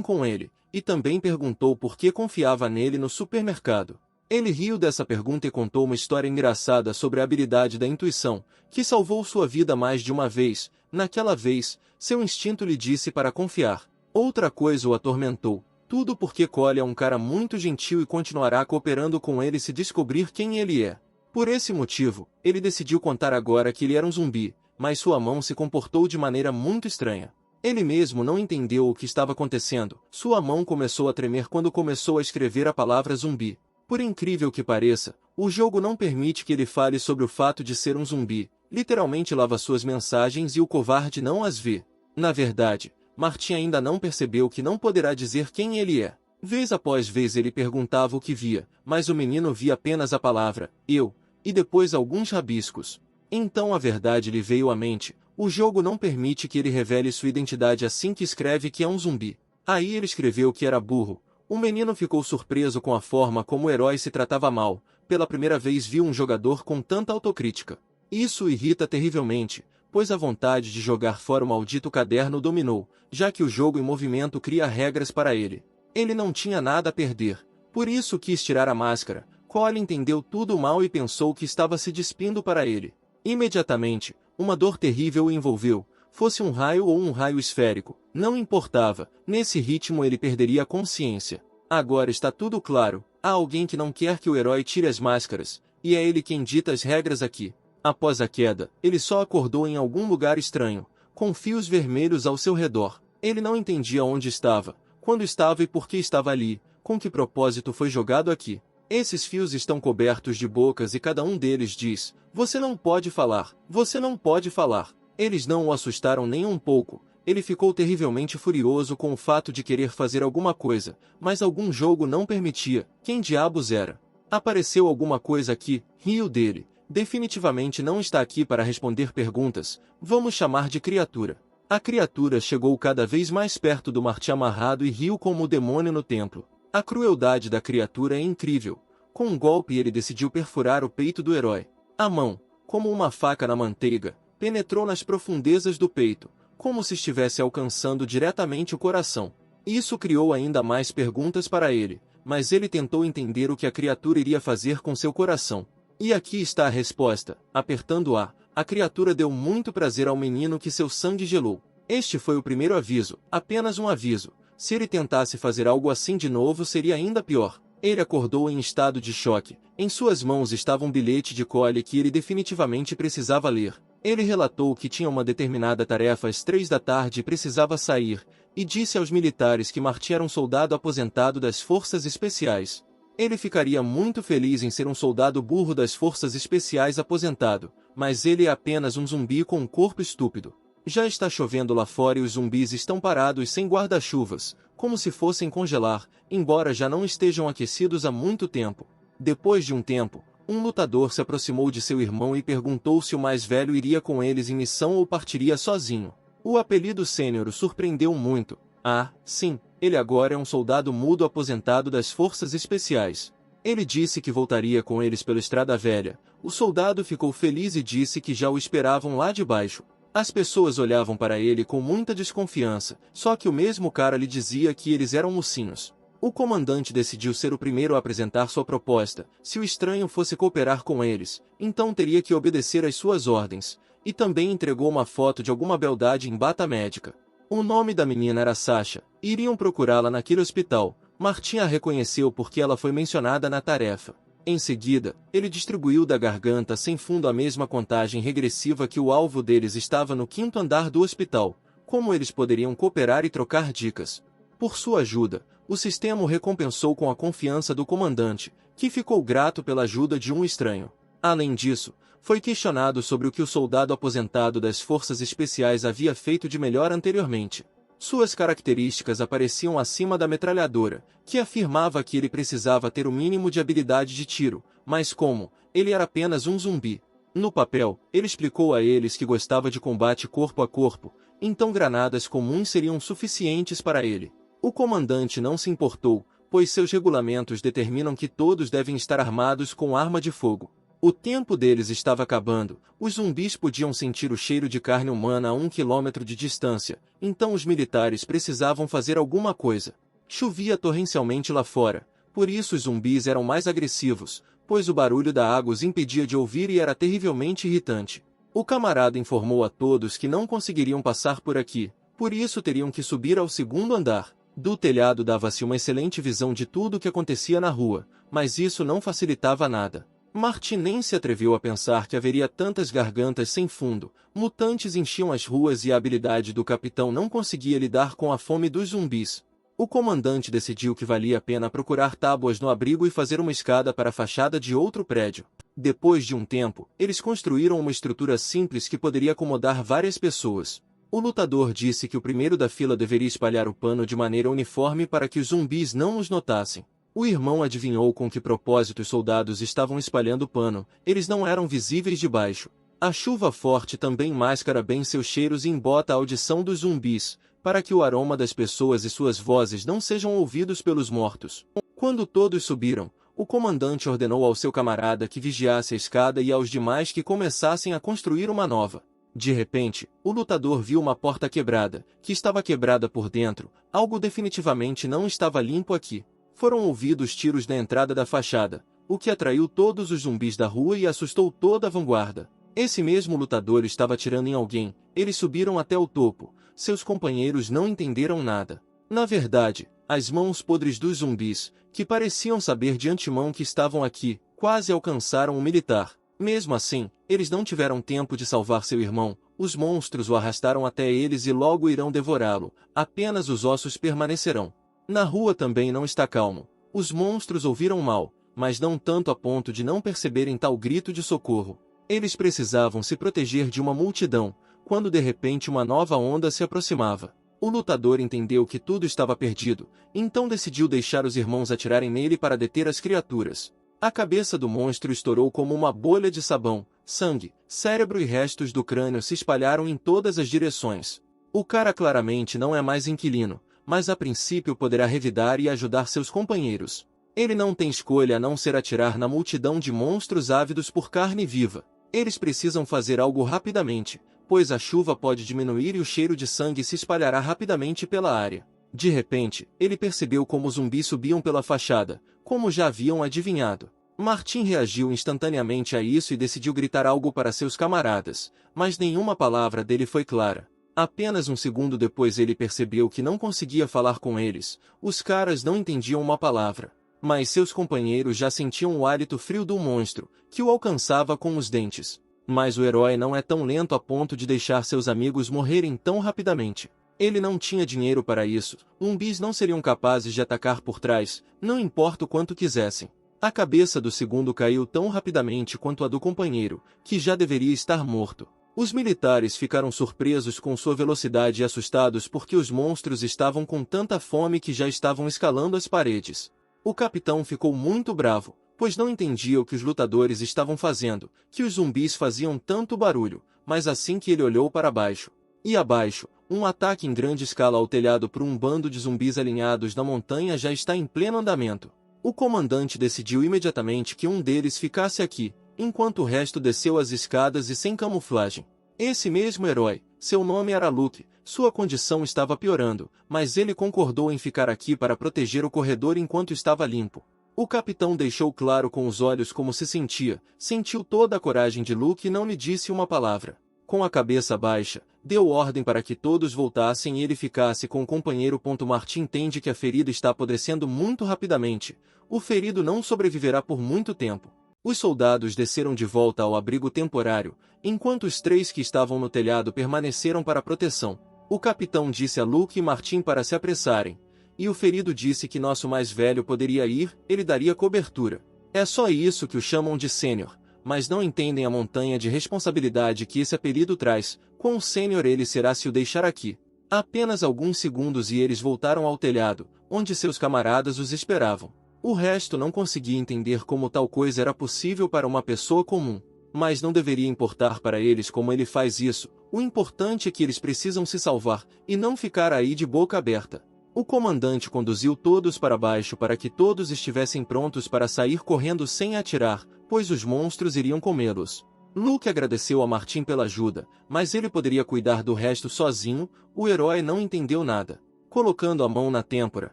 com ele, e também perguntou por que confiava nele no supermercado. Ele riu dessa pergunta e contou uma história engraçada sobre a habilidade da intuição, que salvou sua vida mais de uma vez. Naquela vez, seu instinto lhe disse para confiar. Outra coisa o atormentou. Tudo porque Cole é um cara muito gentil e continuará cooperando com ele se descobrir quem ele é. Por esse motivo, ele decidiu contar agora que ele era um zumbi, mas sua mão se comportou de maneira muito estranha. Ele mesmo não entendeu o que estava acontecendo. Sua mão começou a tremer quando começou a escrever a palavra zumbi. Por incrível que pareça, o jogo não permite que ele fale sobre o fato de ser um zumbi. Literalmente lava suas mensagens e o covarde não as vê. Na verdade, Martin ainda não percebeu que não poderá dizer quem ele é. Vez após vez ele perguntava o que via, mas o menino via apenas a palavra, eu, e depois alguns rabiscos. Então a verdade lhe veio à mente. O jogo não permite que ele revele sua identidade assim que escreve que é um zumbi. Aí ele escreveu que era burro. O menino ficou surpreso com a forma como o herói se tratava mal. Pela primeira vez viu um jogador com tanta autocrítica. Isso o irrita terrivelmente, pois a vontade de jogar fora o maldito caderno o dominou, já que o jogo em movimento cria regras para ele. Ele não tinha nada a perder, por isso quis tirar a máscara. Cole entendeu tudo mal e pensou que estava se despindo para ele. Imediatamente, uma dor terrível o envolveu. Fosse um raio ou um raio esférico, não importava, nesse ritmo ele perderia a consciência. Agora está tudo claro, há alguém que não quer que o herói tire as máscaras, e é ele quem dita as regras aqui. Após a queda, ele só acordou em algum lugar estranho, com fios vermelhos ao seu redor. Ele não entendia onde estava, quando estava e por que estava ali, com que propósito foi jogado aqui. Esses fios estão cobertos de bocas e cada um deles diz, você não pode falar, você não pode falar. Eles não o assustaram nem um pouco, ele ficou terrivelmente furioso com o fato de querer fazer alguma coisa, mas algum jogo não permitia. Quem diabos era? Apareceu alguma coisa aqui, riu dele. Definitivamente não está aqui para responder perguntas, vamos chamar de criatura. A criatura chegou cada vez mais perto do Martin amarrado e riu como o demônio no templo. A crueldade da criatura é incrível. Com um golpe ele decidiu perfurar o peito do herói. A mão, como uma faca na manteiga, penetrou nas profundezas do peito, como se estivesse alcançando diretamente o coração. Isso criou ainda mais perguntas para ele, mas ele tentou entender o que a criatura iria fazer com seu coração. E aqui está a resposta. Apertando a criatura deu muito prazer ao menino que seu sangue gelou. Este foi o primeiro aviso, apenas um aviso. Se ele tentasse fazer algo assim de novo seria ainda pior. Ele acordou em estado de choque. Em suas mãos estava um bilhete de Cole que ele definitivamente precisava ler. Ele relatou que tinha uma determinada tarefa às 3 da tarde e precisava sair, e disse aos militares que Martin era um soldado aposentado das Forças Especiais. Ele ficaria muito feliz em ser um soldado burro das Forças Especiais aposentado, mas ele é apenas um zumbi com um corpo estúpido. Já está chovendo lá fora e os zumbis estão parados sem guarda-chuvas, como se fossem congelar, embora já não estejam aquecidos há muito tempo. Depois de um tempo, um lutador se aproximou de seu irmão e perguntou se o mais velho iria com eles em missão ou partiria sozinho. O apelido Sênior o surpreendeu muito. Ah, sim, ele agora é um soldado mudo aposentado das Forças Especiais. Ele disse que voltaria com eles pela Estrada Velha. O soldado ficou feliz e disse que já o esperavam lá de baixo. As pessoas olhavam para ele com muita desconfiança, só que o mesmo cara lhe dizia que eles eram mocinhos. O comandante decidiu ser o primeiro a apresentar sua proposta. Se o estranho fosse cooperar com eles, então teria que obedecer às suas ordens, e também entregou uma foto de alguma beldade em bata médica. O nome da menina era Sasha. Iriam procurá-la naquele hospital. Martin a reconheceu porque ela foi mencionada na tarefa. Em seguida, ele distribuiu da garganta sem fundo a mesma contagem regressiva que o alvo deles estava no 5º andar do hospital. Como eles poderiam cooperar e trocar dicas? Por sua ajuda, o sistema o recompensou com a confiança do comandante, que ficou grato pela ajuda de um estranho. Além disso, foi questionado sobre o que o soldado aposentado das Forças Especiais havia feito de melhor anteriormente. Suas características apareciam acima da metralhadora, que afirmava que ele precisava ter o mínimo de habilidade de tiro, mas como ele era apenas um zumbi. No papel, ele explicou a eles que gostava de combate corpo a corpo, então granadas comuns seriam suficientes para ele. O comandante não se importou, pois seus regulamentos determinam que todos devem estar armados com arma de fogo. O tempo deles estava acabando, os zumbis podiam sentir o cheiro de carne humana a 1 quilômetro de distância, então os militares precisavam fazer alguma coisa. Chovia torrencialmente lá fora, por isso os zumbis eram mais agressivos, pois o barulho da água os impedia de ouvir e era terrivelmente irritante. O camarada informou a todos que não conseguiriam passar por aqui, por isso teriam que subir ao 2º andar. Do telhado dava-se uma excelente visão de tudo o que acontecia na rua, mas isso não facilitava nada. Martin nem se atreveu a pensar que haveria tantas gargantas sem fundo, mutantes enchiam as ruas e a habilidade do capitão não conseguia lidar com a fome dos zumbis. O comandante decidiu que valia a pena procurar tábuas no abrigo e fazer uma escada para a fachada de outro prédio. Depois de um tempo, eles construíram uma estrutura simples que poderia acomodar várias pessoas. O lutador disse que o primeiro da fila deveria espalhar o pano de maneira uniforme para que os zumbis não os notassem. O irmão adivinhou com que propósito os soldados estavam espalhando o pano, eles não eram visíveis de baixo. A chuva forte também mascara bem seus cheiros e embota a audição dos zumbis, para que o aroma das pessoas e suas vozes não sejam ouvidos pelos mortos. Quando todos subiram, o comandante ordenou ao seu camarada que vigiasse a escada e aos demais que começassem a construir uma nova. De repente, o lutador viu uma porta quebrada, que estava quebrada por dentro, algo definitivamente não estava limpo aqui. Foram ouvidos tiros na entrada da fachada, o que atraiu todos os zumbis da rua e assustou toda a vanguarda. Esse mesmo lutador estava atirando em alguém, eles subiram até o topo, seus companheiros não entenderam nada. Na verdade, as mãos podres dos zumbis, que pareciam saber de antemão que estavam aqui, quase alcançaram o militar. Mesmo assim, eles não tiveram tempo de salvar seu irmão, os monstros o arrastaram até eles e logo irão devorá-lo, apenas os ossos permanecerão. Na rua também não está calmo. Os monstros ouviram mal, mas não tanto a ponto de não perceberem tal grito de socorro. Eles precisavam se proteger de uma multidão, quando de repente uma nova onda se aproximava. O lutador entendeu que tudo estava perdido, então decidiu deixar os irmãos atirarem nele para deter as criaturas. A cabeça do monstro estourou como uma bolha de sabão, sangue, cérebro e restos do crânio se espalharam em todas as direções. O cara claramente não é mais inquilino, mas a princípio poderá revidar e ajudar seus companheiros. Ele não tem escolha a não ser atirar na multidão de monstros ávidos por carne viva. Eles precisam fazer algo rapidamente, pois a chuva pode diminuir e o cheiro de sangue se espalhará rapidamente pela área. De repente, ele percebeu como os zumbis subiam pela fachada, como já haviam adivinhado. Martin reagiu instantaneamente a isso e decidiu gritar algo para seus camaradas, mas nenhuma palavra dele foi clara. Apenas um segundo depois ele percebeu que não conseguia falar com eles, os caras não entendiam uma palavra. Mas seus companheiros já sentiam o hálito frio do monstro, que o alcançava com os dentes. Mas o herói não é tão lento a ponto de deixar seus amigos morrerem tão rapidamente. Ele não tinha dinheiro para isso, zumbis não seriam capazes de atacar por trás, não importa o quanto quisessem. A cabeça do segundo caiu tão rapidamente quanto a do companheiro, que já deveria estar morto. Os militares ficaram surpresos com sua velocidade e assustados porque os monstros estavam com tanta fome que já estavam escalando as paredes. O capitão ficou muito bravo, pois não entendia o que os lutadores estavam fazendo, que os zumbis faziam tanto barulho, mas assim que ele olhou para baixo. E abaixo, um ataque em grande escala ao telhado por um bando de zumbis alinhados na montanha já está em pleno andamento. O comandante decidiu imediatamente que um deles ficasse aqui, enquanto o resto desceu as escadas e sem camuflagem. Esse mesmo herói, seu nome era Luke, sua condição estava piorando, mas ele concordou em ficar aqui para proteger o corredor enquanto estava limpo. O capitão deixou claro com os olhos como se sentia, sentiu toda a coragem de Luke e não lhe disse uma palavra. Com a cabeça baixa, deu ordem para que todos voltassem e ele ficasse com o companheiro. Martin entende que a ferida está apodrecendo muito rapidamente. O ferido não sobreviverá por muito tempo. Os soldados desceram de volta ao abrigo temporário, enquanto os 3 que estavam no telhado permaneceram para proteção. O capitão disse a Luke e Martin para se apressarem, e o ferido disse que nosso mais velho poderia ir, ele daria cobertura. É só isso que o chamam de sênior, mas não entendem a montanha de responsabilidade que esse apelido traz. Quão sênior ele será se o deixar aqui? Apenas alguns segundos e eles voltaram ao telhado, onde seus camaradas os esperavam. O resto não conseguia entender como tal coisa era possível para uma pessoa comum. Mas não deveria importar para eles como ele faz isso, o importante é que eles precisam se salvar, e não ficar aí de boca aberta. O comandante conduziu todos para baixo para que todos estivessem prontos para sair correndo sem atirar, pois os monstros iriam comê-los. Luke agradeceu a Martin pela ajuda, mas ele poderia cuidar do resto sozinho. O herói não entendeu nada. Colocando a mão na têmpora,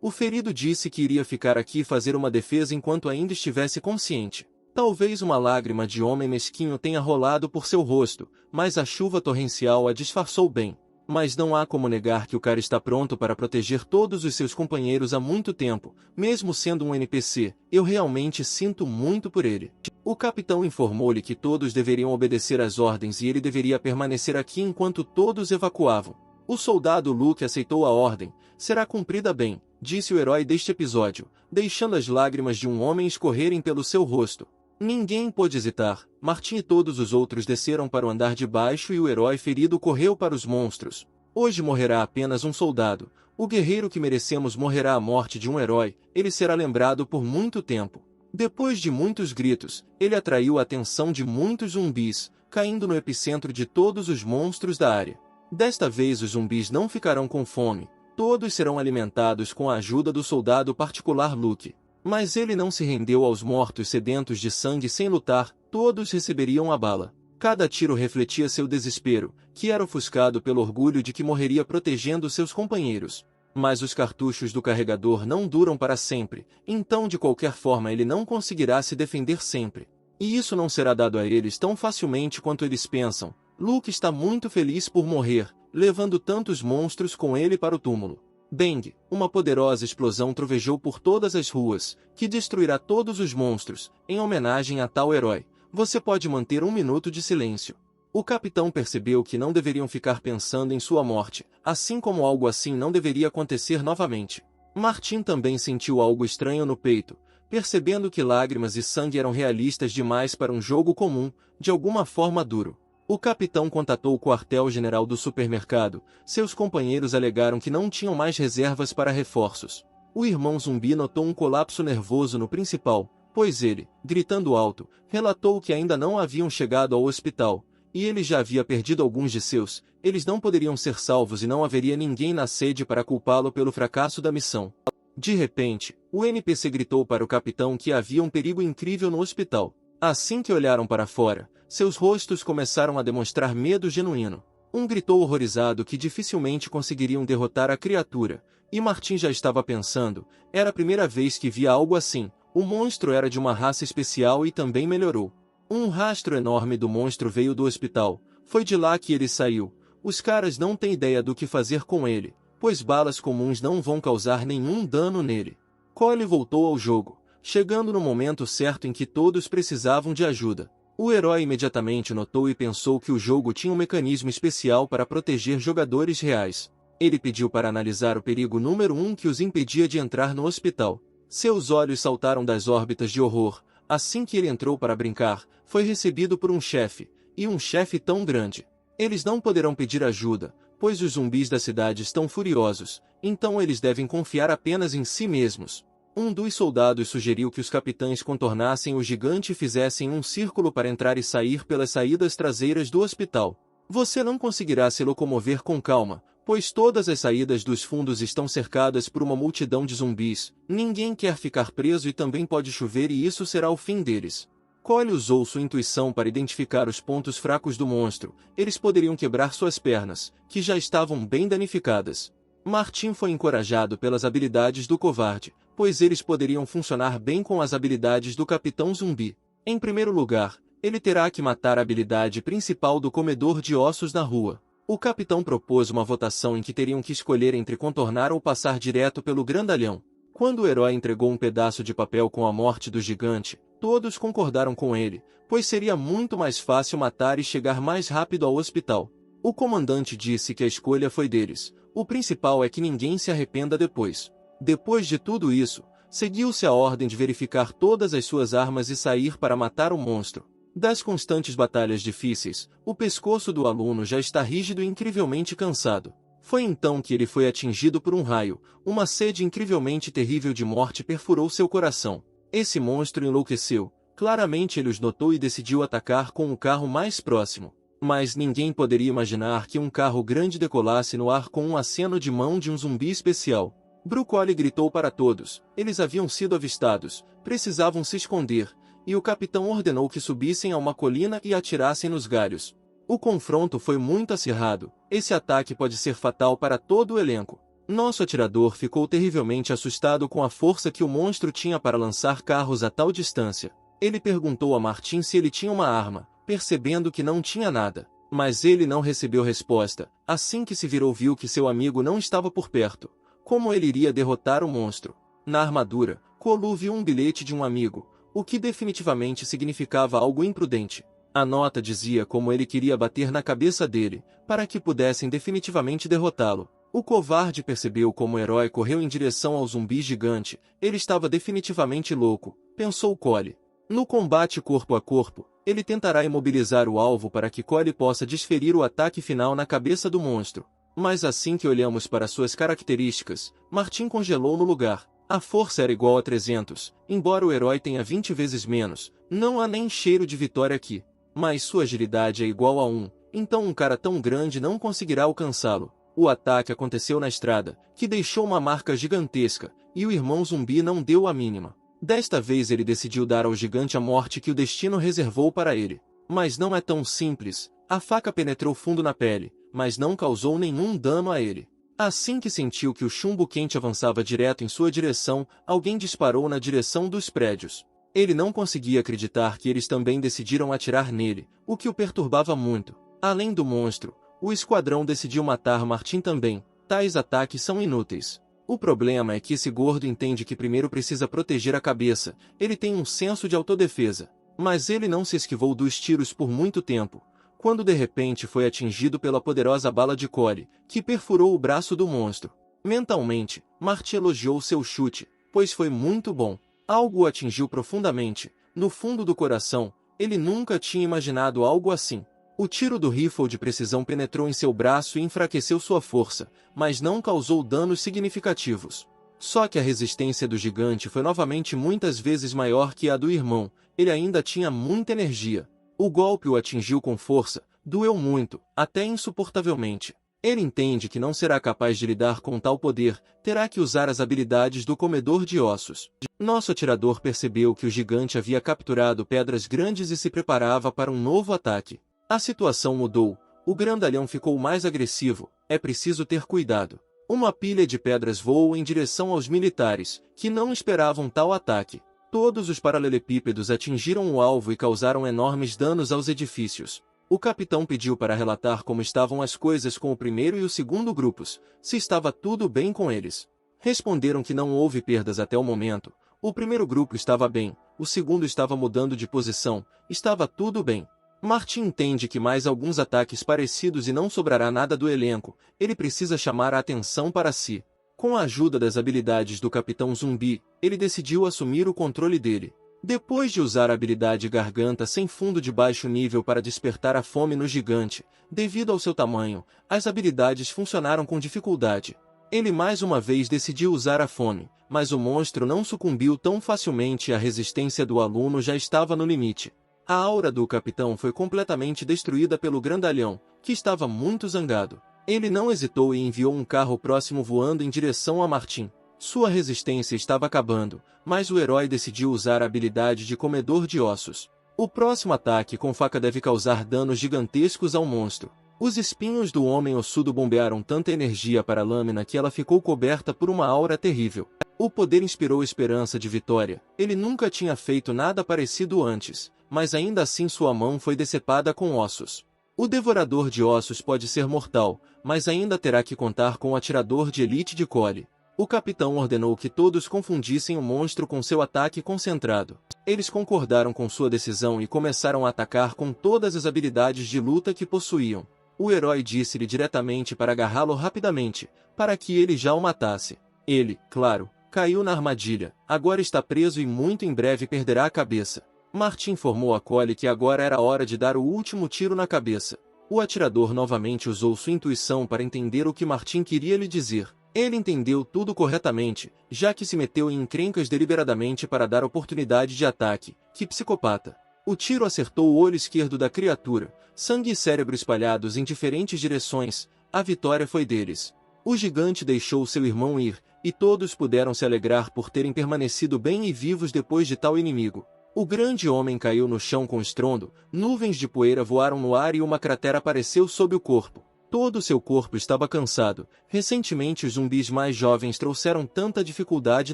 o ferido disse que iria ficar aqui e fazer uma defesa enquanto ainda estivesse consciente. Talvez uma lágrima de homem mesquinho tenha rolado por seu rosto, mas a chuva torrencial a disfarçou bem. Mas não há como negar que o cara está pronto para proteger todos os seus companheiros há muito tempo, mesmo sendo um NPC. Eu realmente sinto muito por ele. O capitão informou-lhe que todos deveriam obedecer às ordens e ele deveria permanecer aqui enquanto todos evacuavam. O soldado Luke aceitou a ordem. Será cumprida bem, disse o herói deste episódio, deixando as lágrimas de um homem escorrerem pelo seu rosto. Ninguém pôde hesitar. Martin e todos os outros desceram para o andar de baixo e o herói ferido correu para os monstros. Hoje morrerá apenas um soldado. O guerreiro que merecemos morrerá a morte de um herói. Ele será lembrado por muito tempo. Depois de muitos gritos, ele atraiu a atenção de muitos zumbis, caindo no epicentro de todos os monstros da área. Desta vez os zumbis não ficarão com fome. Todos serão alimentados com a ajuda do soldado particular Luke. Mas ele não se rendeu aos mortos sedentos de sangue sem lutar, todos receberiam a bala. Cada tiro refletia seu desespero, que era ofuscado pelo orgulho de que morreria protegendo seus companheiros. Mas os cartuchos do carregador não duram para sempre, então de qualquer forma ele não conseguirá se defender sempre. E isso não será dado a eles tão facilmente quanto eles pensam. Luke está muito feliz por morrer, levando tantos monstros com ele para o túmulo. Bang! Uma poderosa explosão trovejou por todas as ruas, que destruirá todos os monstros. Em homenagem a tal herói, você pode manter 1 minuto de silêncio. O capitão percebeu que não deveriam ficar pensando em sua morte, assim como algo assim não deveria acontecer novamente. Martin também sentiu algo estranho no peito, percebendo que lágrimas e sangue eram realistas demais para um jogo comum, de alguma forma duro. O capitão contatou o quartel-general do supermercado. Seus companheiros alegaram que não tinham mais reservas para reforços. O irmão zumbi notou um colapso nervoso no principal, pois ele, gritando alto, relatou que ainda não haviam chegado ao hospital, e ele já havia perdido alguns de seus. Eles não poderiam ser salvos e não haveria ninguém na sede para culpá-lo pelo fracasso da missão. De repente, o NPC gritou para o capitão que havia um perigo incrível no hospital. Assim que olharam para fora, seus rostos começaram a demonstrar medo genuíno. Um gritou horrorizado que dificilmente conseguiriam derrotar a criatura, e Martin já estava pensando, era a primeira vez que via algo assim. O monstro era de uma raça especial e também melhorou. Um rastro enorme do monstro veio do hospital. Foi de lá que ele saiu. Os caras não têm ideia do que fazer com ele, pois balas comuns não vão causar nenhum dano nele. Cole voltou ao jogo, chegando no momento certo em que todos precisavam de ajuda. O herói imediatamente notou e pensou que o jogo tinha um mecanismo especial para proteger jogadores reais. Ele pediu para analisar o perigo número 1 que os impedia de entrar no hospital. Seus olhos saltaram das órbitas de horror. Assim que ele entrou para brincar, foi recebido por um chefe, e um chefe tão grande. Eles não poderão pedir ajuda, pois os zumbis da cidade estão furiosos, então eles devem confiar apenas em si mesmos. Um dos soldados sugeriu que os capitães contornassem o gigante e fizessem um círculo para entrar e sair pelas saídas traseiras do hospital. Você não conseguirá se locomover com calma, pois todas as saídas dos fundos estão cercadas por uma multidão de zumbis. Ninguém quer ficar preso e também pode chover e isso será o fim deles. Cole usou sua intuição para identificar os pontos fracos do monstro. Eles poderiam quebrar suas pernas, que já estavam bem danificadas. Martin foi encorajado pelas habilidades do covarde, pois eles poderiam funcionar bem com as habilidades do Capitão Zumbi. Em primeiro lugar, ele terá que matar a habilidade principal do comedor de ossos na rua. O capitão propôs uma votação em que teriam que escolher entre contornar ou passar direto pelo grandalhão. Quando o herói entregou um pedaço de papel com a morte do gigante, todos concordaram com ele, pois seria muito mais fácil matar e chegar mais rápido ao hospital. O comandante disse que a escolha foi deles. O principal é que ninguém se arrependa depois. Depois de tudo isso, seguiu-se a ordem de verificar todas as suas armas e sair para matar o monstro. Das constantes batalhas difíceis, o pescoço do aluno já está rígido e incrivelmente cansado. Foi então que ele foi atingido por um raio. Uma sede incrivelmente terrível de morte perfurou seu coração. Esse monstro enlouqueceu. Claramente ele os notou e decidiu atacar com o carro mais próximo. Mas ninguém poderia imaginar que um carro grande decolasse no ar com um aceno de mão de um zumbi especial. Broccoli gritou para todos. Eles haviam sido avistados. Precisavam se esconder. E o capitão ordenou que subissem a uma colina e atirassem nos galhos. O confronto foi muito acirrado. Esse ataque pode ser fatal para todo o elenco. Nosso atirador ficou terrivelmente assustado com a força que o monstro tinha para lançar carros a tal distância. Ele perguntou a Martin se ele tinha uma arma, percebendo que não tinha nada. Mas ele não recebeu resposta. Assim que se virou, viu que seu amigo não estava por perto. Como ele iria derrotar o monstro? Na armadura, Kolu viu um bilhete de um amigo, o que definitivamente significava algo imprudente. A nota dizia como ele queria bater na cabeça dele, para que pudessem definitivamente derrotá-lo. O covarde percebeu como o herói correu em direção ao zumbi gigante. Ele estava definitivamente louco, pensou Cole. No combate corpo a corpo, ele tentará imobilizar o alvo para que Cole possa desferir o ataque final na cabeça do monstro. Mas assim que olhamos para suas características, Martin congelou no lugar. A força era igual a 300, embora o herói tenha 20 vezes menos, não há nem cheiro de vitória aqui. Mas sua agilidade é igual a 1, então um cara tão grande não conseguirá alcançá-lo. O ataque aconteceu na estrada, que deixou uma marca gigantesca, e o irmão zumbi não deu a mínima. Desta vez ele decidiu dar ao gigante a morte que o destino reservou para ele. Mas não é tão simples. A faca penetrou fundo na pele, mas não causou nenhum dano a ele. Assim que sentiu que o chumbo quente avançava direto em sua direção, alguém disparou na direção dos prédios. Ele não conseguia acreditar que eles também decidiram atirar nele, o que o perturbava muito. Além do monstro, o esquadrão decidiu matar Martin também. Tais ataques são inúteis. O problema é que esse gordo entende que primeiro precisa proteger a cabeça. Ele tem um senso de autodefesa. Mas ele não se esquivou dos tiros por muito tempo, quando de repente foi atingido pela poderosa bala de Cole, que perfurou o braço do monstro. Mentalmente, Martin elogiou seu chute, pois foi muito bom. Algo o atingiu profundamente, no fundo do coração. Ele nunca tinha imaginado algo assim. O tiro do rifle de precisão penetrou em seu braço e enfraqueceu sua força, mas não causou danos significativos. Só que a resistência do gigante foi novamente muitas vezes maior que a do irmão. Ele ainda tinha muita energia. O golpe o atingiu com força, doeu muito, até insuportavelmente. Ele entende que não será capaz de lidar com tal poder, terá que usar as habilidades do comedor de ossos. Nosso atirador percebeu que o gigante havia capturado pedras grandes e se preparava para um novo ataque. A situação mudou, o grandalhão ficou mais agressivo, é preciso ter cuidado. Uma pilha de pedras voou em direção aos militares, que não esperavam tal ataque. Todos os paralelepípedos atingiram o alvo e causaram enormes danos aos edifícios. O capitão pediu para relatar como estavam as coisas com o primeiro e o segundo grupos, se estava tudo bem com eles. Responderam que não houve perdas até o momento. O primeiro grupo estava bem, o segundo estava mudando de posição, estava tudo bem. Martin entende que mais alguns ataques parecidos e não sobrará nada do elenco. Ele precisa chamar a atenção para si. Com a ajuda das habilidades do Capitão Zumbi, ele decidiu assumir o controle dele. Depois de usar a habilidade Garganta sem fundo de baixo nível para despertar a fome no gigante, devido ao seu tamanho, as habilidades funcionaram com dificuldade. Ele mais uma vez decidiu usar a fome, mas o monstro não sucumbiu tão facilmente e a resistência do aluno já estava no limite. A aura do capitão foi completamente destruída pelo grandalhão, que estava muito zangado. Ele não hesitou e enviou um carro próximo voando em direção a Martin. Sua resistência estava acabando, mas o herói decidiu usar a habilidade de comedor de ossos. O próximo ataque com faca deve causar danos gigantescos ao monstro. Os espinhos do homem ossudo bombearam tanta energia para a lâmina que ela ficou coberta por uma aura terrível. O poder inspirou esperança de vitória. Ele nunca tinha feito nada parecido antes, mas ainda assim sua mão foi decepada com ossos. O devorador de ossos pode ser mortal, mas ainda terá que contar com o atirador de elite de Cole. O capitão ordenou que todos confundissem o monstro com seu ataque concentrado. Eles concordaram com sua decisão e começaram a atacar com todas as habilidades de luta que possuíam. O herói disse-lhe diretamente para agarrá-lo rapidamente, para que ele já o matasse. Ele, claro, caiu na armadilha, agora está preso e muito em breve perderá a cabeça. Martin informou a Cole que agora era a hora de dar o último tiro na cabeça. O atirador novamente usou sua intuição para entender o que Martin queria lhe dizer. Ele entendeu tudo corretamente, já que se meteu em encrencas deliberadamente para dar oportunidade de ataque. Que psicopata! O tiro acertou o olho esquerdo da criatura, sangue e cérebro espalhados em diferentes direções. A vitória foi deles. O gigante deixou seu irmão ir, e todos puderam se alegrar por terem permanecido bem e vivos depois de tal inimigo. O grande homem caiu no chão com estrondo, nuvens de poeira voaram no ar e uma cratera apareceu sob o corpo. Todo seu corpo estava cansado. Recentemente os zumbis mais jovens trouxeram tanta dificuldade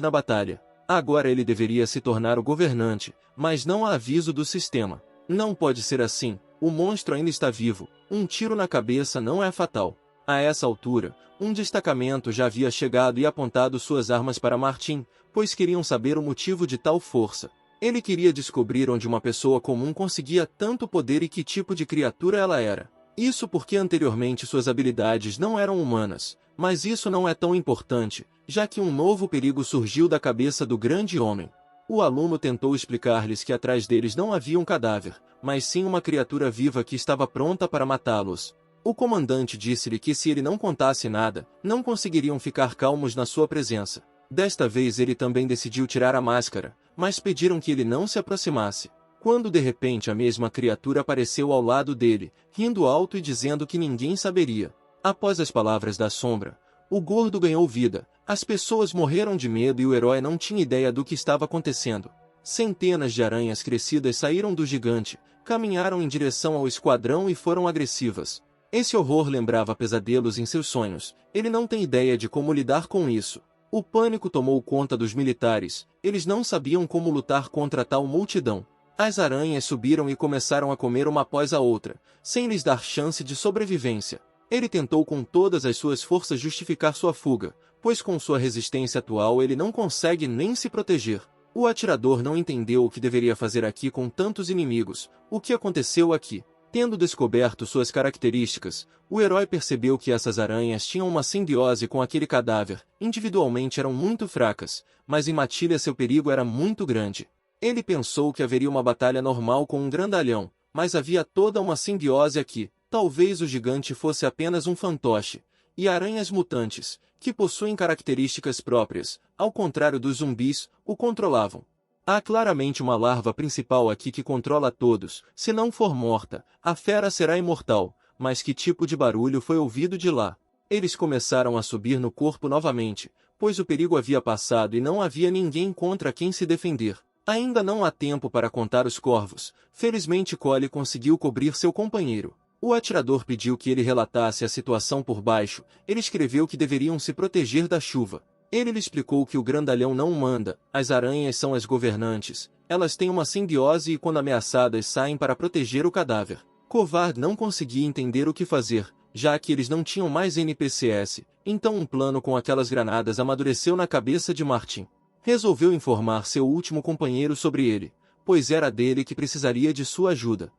na batalha. Agora ele deveria se tornar o governante, mas não há aviso do sistema. Não pode ser assim, o monstro ainda está vivo. Um tiro na cabeça não é fatal. A essa altura, um destacamento já havia chegado e apontado suas armas para Martin, pois queriam saber o motivo de tal força. Ele queria descobrir onde uma pessoa comum conseguia tanto poder e que tipo de criatura ela era. Isso porque anteriormente suas habilidades não eram humanas, mas isso não é tão importante, já que um novo perigo surgiu da cabeça do grande homem. O aluno tentou explicar-lhes que atrás deles não havia um cadáver, mas sim uma criatura viva que estava pronta para matá-los. O comandante disse-lhe que se ele não contasse nada, não conseguiriam ficar calmos na sua presença. Desta vez ele também decidiu tirar a máscara, mas pediram que ele não se aproximasse. Quando de repente a mesma criatura apareceu ao lado dele, rindo alto e dizendo que ninguém saberia. Após as palavras da sombra, o gordo ganhou vida, as pessoas morreram de medo e o herói não tinha ideia do que estava acontecendo. Centenas de aranhas crescidas saíram do gigante, caminharam em direção ao esquadrão e foram agressivas. Esse horror lembrava pesadelos em seus sonhos, ele não tem ideia de como lidar com isso. O pânico tomou conta dos militares, eles não sabiam como lutar contra tal multidão. As aranhas subiram e começaram a comer uma após a outra, sem lhes dar chance de sobrevivência. Ele tentou com todas as suas forças justificar sua fuga, pois com sua resistência atual ele não consegue nem se proteger. O atirador não entendeu o que deveria fazer aqui com tantos inimigos, o que aconteceu aqui. Tendo descoberto suas características, o herói percebeu que essas aranhas tinham uma simbiose com aquele cadáver, individualmente eram muito fracas, mas em matilha seu perigo era muito grande. Ele pensou que haveria uma batalha normal com um grandalhão, mas havia toda uma simbiose aqui. Talvez o gigante fosse apenas um fantoche, e aranhas mutantes, que possuem características próprias, ao contrário dos zumbis, o controlavam. Há claramente uma larva principal aqui que controla todos, se não for morta, a fera será imortal, mas que tipo de barulho foi ouvido de lá? Eles começaram a subir no corpo novamente, pois o perigo havia passado e não havia ninguém contra quem se defender. Ainda não há tempo para contar os corvos, felizmente Cole conseguiu cobrir seu companheiro. O atirador pediu que ele relatasse a situação por baixo, ele escreveu que deveriam se proteger da chuva. Ele lhe explicou que o grandalhão não manda, as aranhas são as governantes, elas têm uma simbiose e quando ameaçadas saem para proteger o cadáver. Covarde não conseguia entender o que fazer, já que eles não tinham mais NPCs, então um plano com aquelas granadas amadureceu na cabeça de Martin. Resolveu informar seu último companheiro sobre ele, pois era dele que precisaria de sua ajuda.